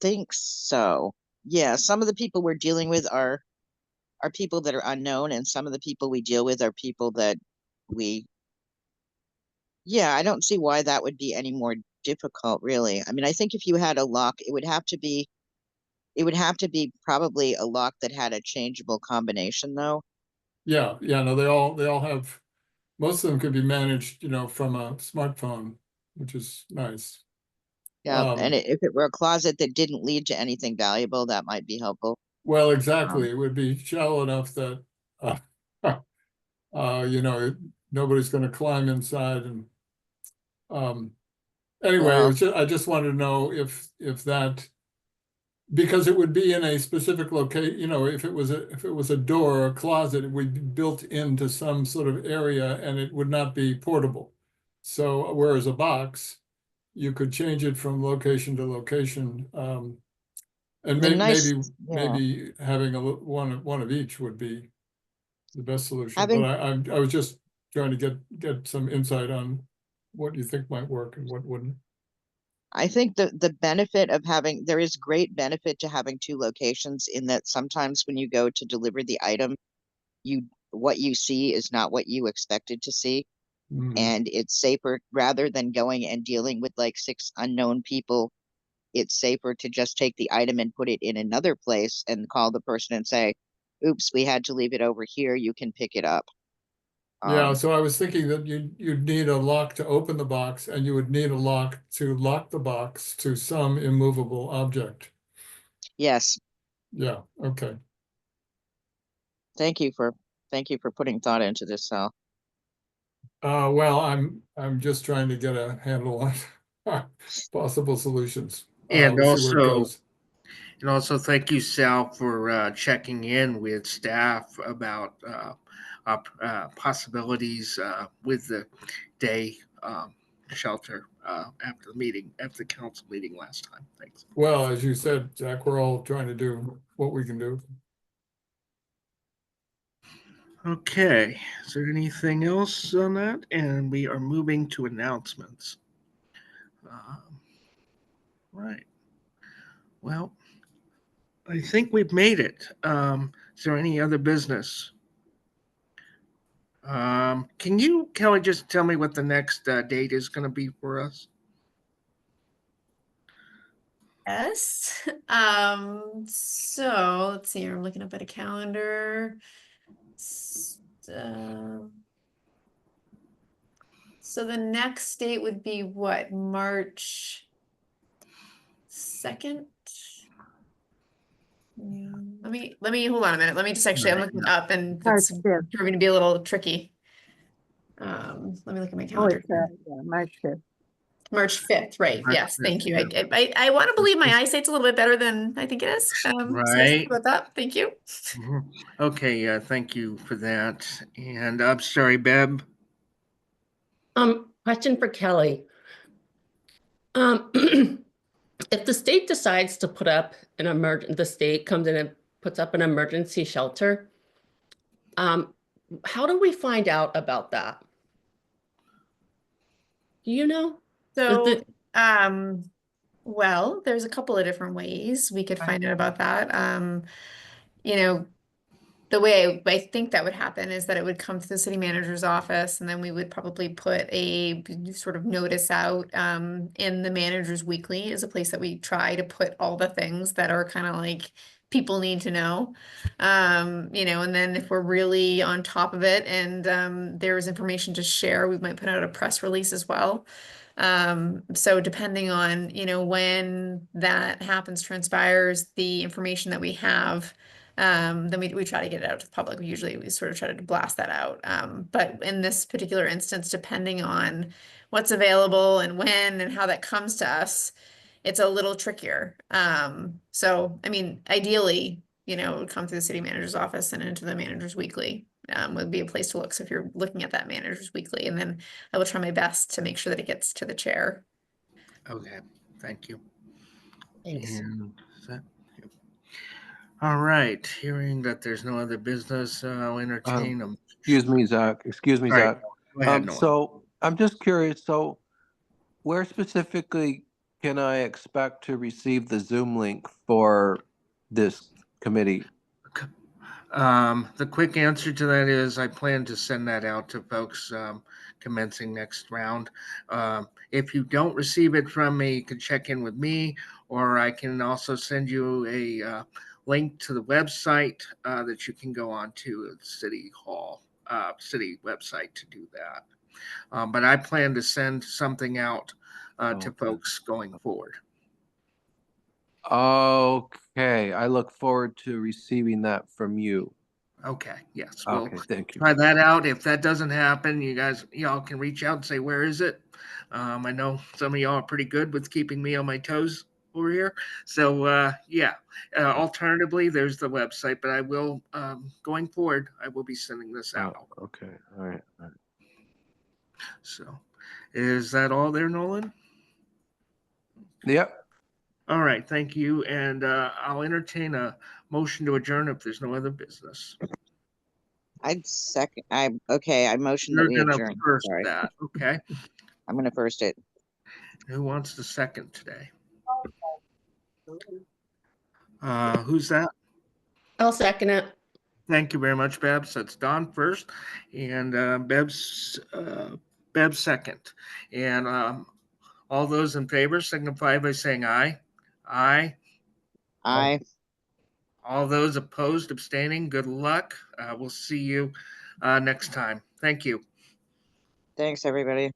think so. Yeah, some of the people we're dealing with are people that are unknown, and some of the people we deal with are people that we. Yeah, I don't see why that would be any more difficult, really. I mean, I think if you had a lock, it would have to be probably a lock that had a changeable combination, though. Yeah, no, they all have, most of them could be managed, you know, from a smartphone, which is nice. Yeah, and if it were a closet that didn't lead to anything valuable, that might be helpful. Well, exactly. It would be shallow enough that, you know, nobody's going to climb inside. And anyway, Well, I just wanted to know if that, because it would be in a specific location, you know, if it was a door or a closet, it would be built into some sort of area and it would not be portable. So whereas a box, you could change it from location to location. And maybe having one of each would be the best solution. But I was just trying to get some insight on what you think might work and what wouldn't. I think the benefit of there is great benefit to having two locations in that sometimes when you go to deliver the item, what you see is not what you expected to see. And it's safer rather than going and dealing with like 6 unknown people. It's safer to just take the item and put it in another place and call the person and say, oops, we had to leave it over here. You can pick it up. Yeah, so I was thinking that you'd need a lock to open the box and you would need a lock to lock the box to some immovable object. Yes. Yeah, okay. Thank you for putting thought into this, Sal. Well, I'm just trying to get a handle on possible solutions. And We'll see where it also, goes. And also thank you, Sal, for checking in with staff about possibilities with the day shelter after the meeting, after the council meeting last time. Thanks. Well, as you said, Zach, we're all trying to do what we can do. Okay, is there anything else on that? And we are moving to announcements. Right. Well, I think we've made it. Is there any other business? Can you, Kelly, just tell me what the next date is going to be for us? Yes. So let's see. I'm looking up at a calendar. So the next date would be what? March 2nd? Let me hold on a minute. Let me just actually, I'm looking up and March it's 5th. proving to be a little tricky. Let me look at my Oh, calendar. it's, yeah, March 5th. March 5th, right? March Yes, 5th, thank you. yeah. I want to believe my eyesight's a little bit better than I think it is. So sorry Right. about that. Thank you. Mhm. Okay, thank you for that. And I'm sorry, Beb. Question for Kelly. If the state decides to put up the state comes in and puts up an emergency shelter, how do we find out about that? Do you know? So, well, there's a couple of different ways we could find out about that. You know, the way I think that would happen is that it would come to the city manager's office, and then we would probably put a sort of notice out in the manager's weekly is a place that we try to put all the things that are kind of like people need to know. You know, and then if we're really on top of it and there is information to share, we might put out a press release as well. So depending on, you know, when that happens, transpires, the information that we have, then we try to get it out to the public. We sort of try to blast that out. But in this particular instance, depending on what's available and when and how that comes to us, it's a little trickier. So I mean, ideally, you know, it would come through the city manager's office and into the manager's weekly. Would be a place to look. So if you're looking at that manager's weekly, and then I will try my best to make sure that it gets to the chair. Okay, thank you. Thanks. And all right, hearing that there's no other business, I'll entertain them. Excuse me, Zach. Excuse me, Sorry, Zach. go ahead, Noah. So I'm just curious. So where specifically can I expect to receive the Zoom link for this committee? The quick answer to that is I plan to send that out to folks commencing next round. If you don't receive it from me, you can check in with me, or I can also send you a link to the website that you can go on to the City Hall, city website to do that. But I plan to send something out to folks going forward. Okay, I look forward to receiving that from you. Okay, yes, Okay, we'll thank you. try that out. If that doesn't happen, y'all can reach out and say, where is it? I know some of y'all are pretty good with keeping me on my toes over here. So, yeah, alternatively, there's the website, but I will, going forward, I will be sending this out. Okay, all right. So, is that all there, Nolan? Yep. All right, thank you. And I'll entertain a motion to adjourn if there's no other business. I motion that You're we gonna adjourn. first Sorry. that, okay? I'm gonna first it. Who wants the second today? Who's that? I'll second it. Thank you very much, Babs. That's Don first, and Babs second. And all those in favor signify by saying aye. Aye. Aye. All those opposed, abstaining, good luck. We'll see you next time. Thank you. Thanks, everybody.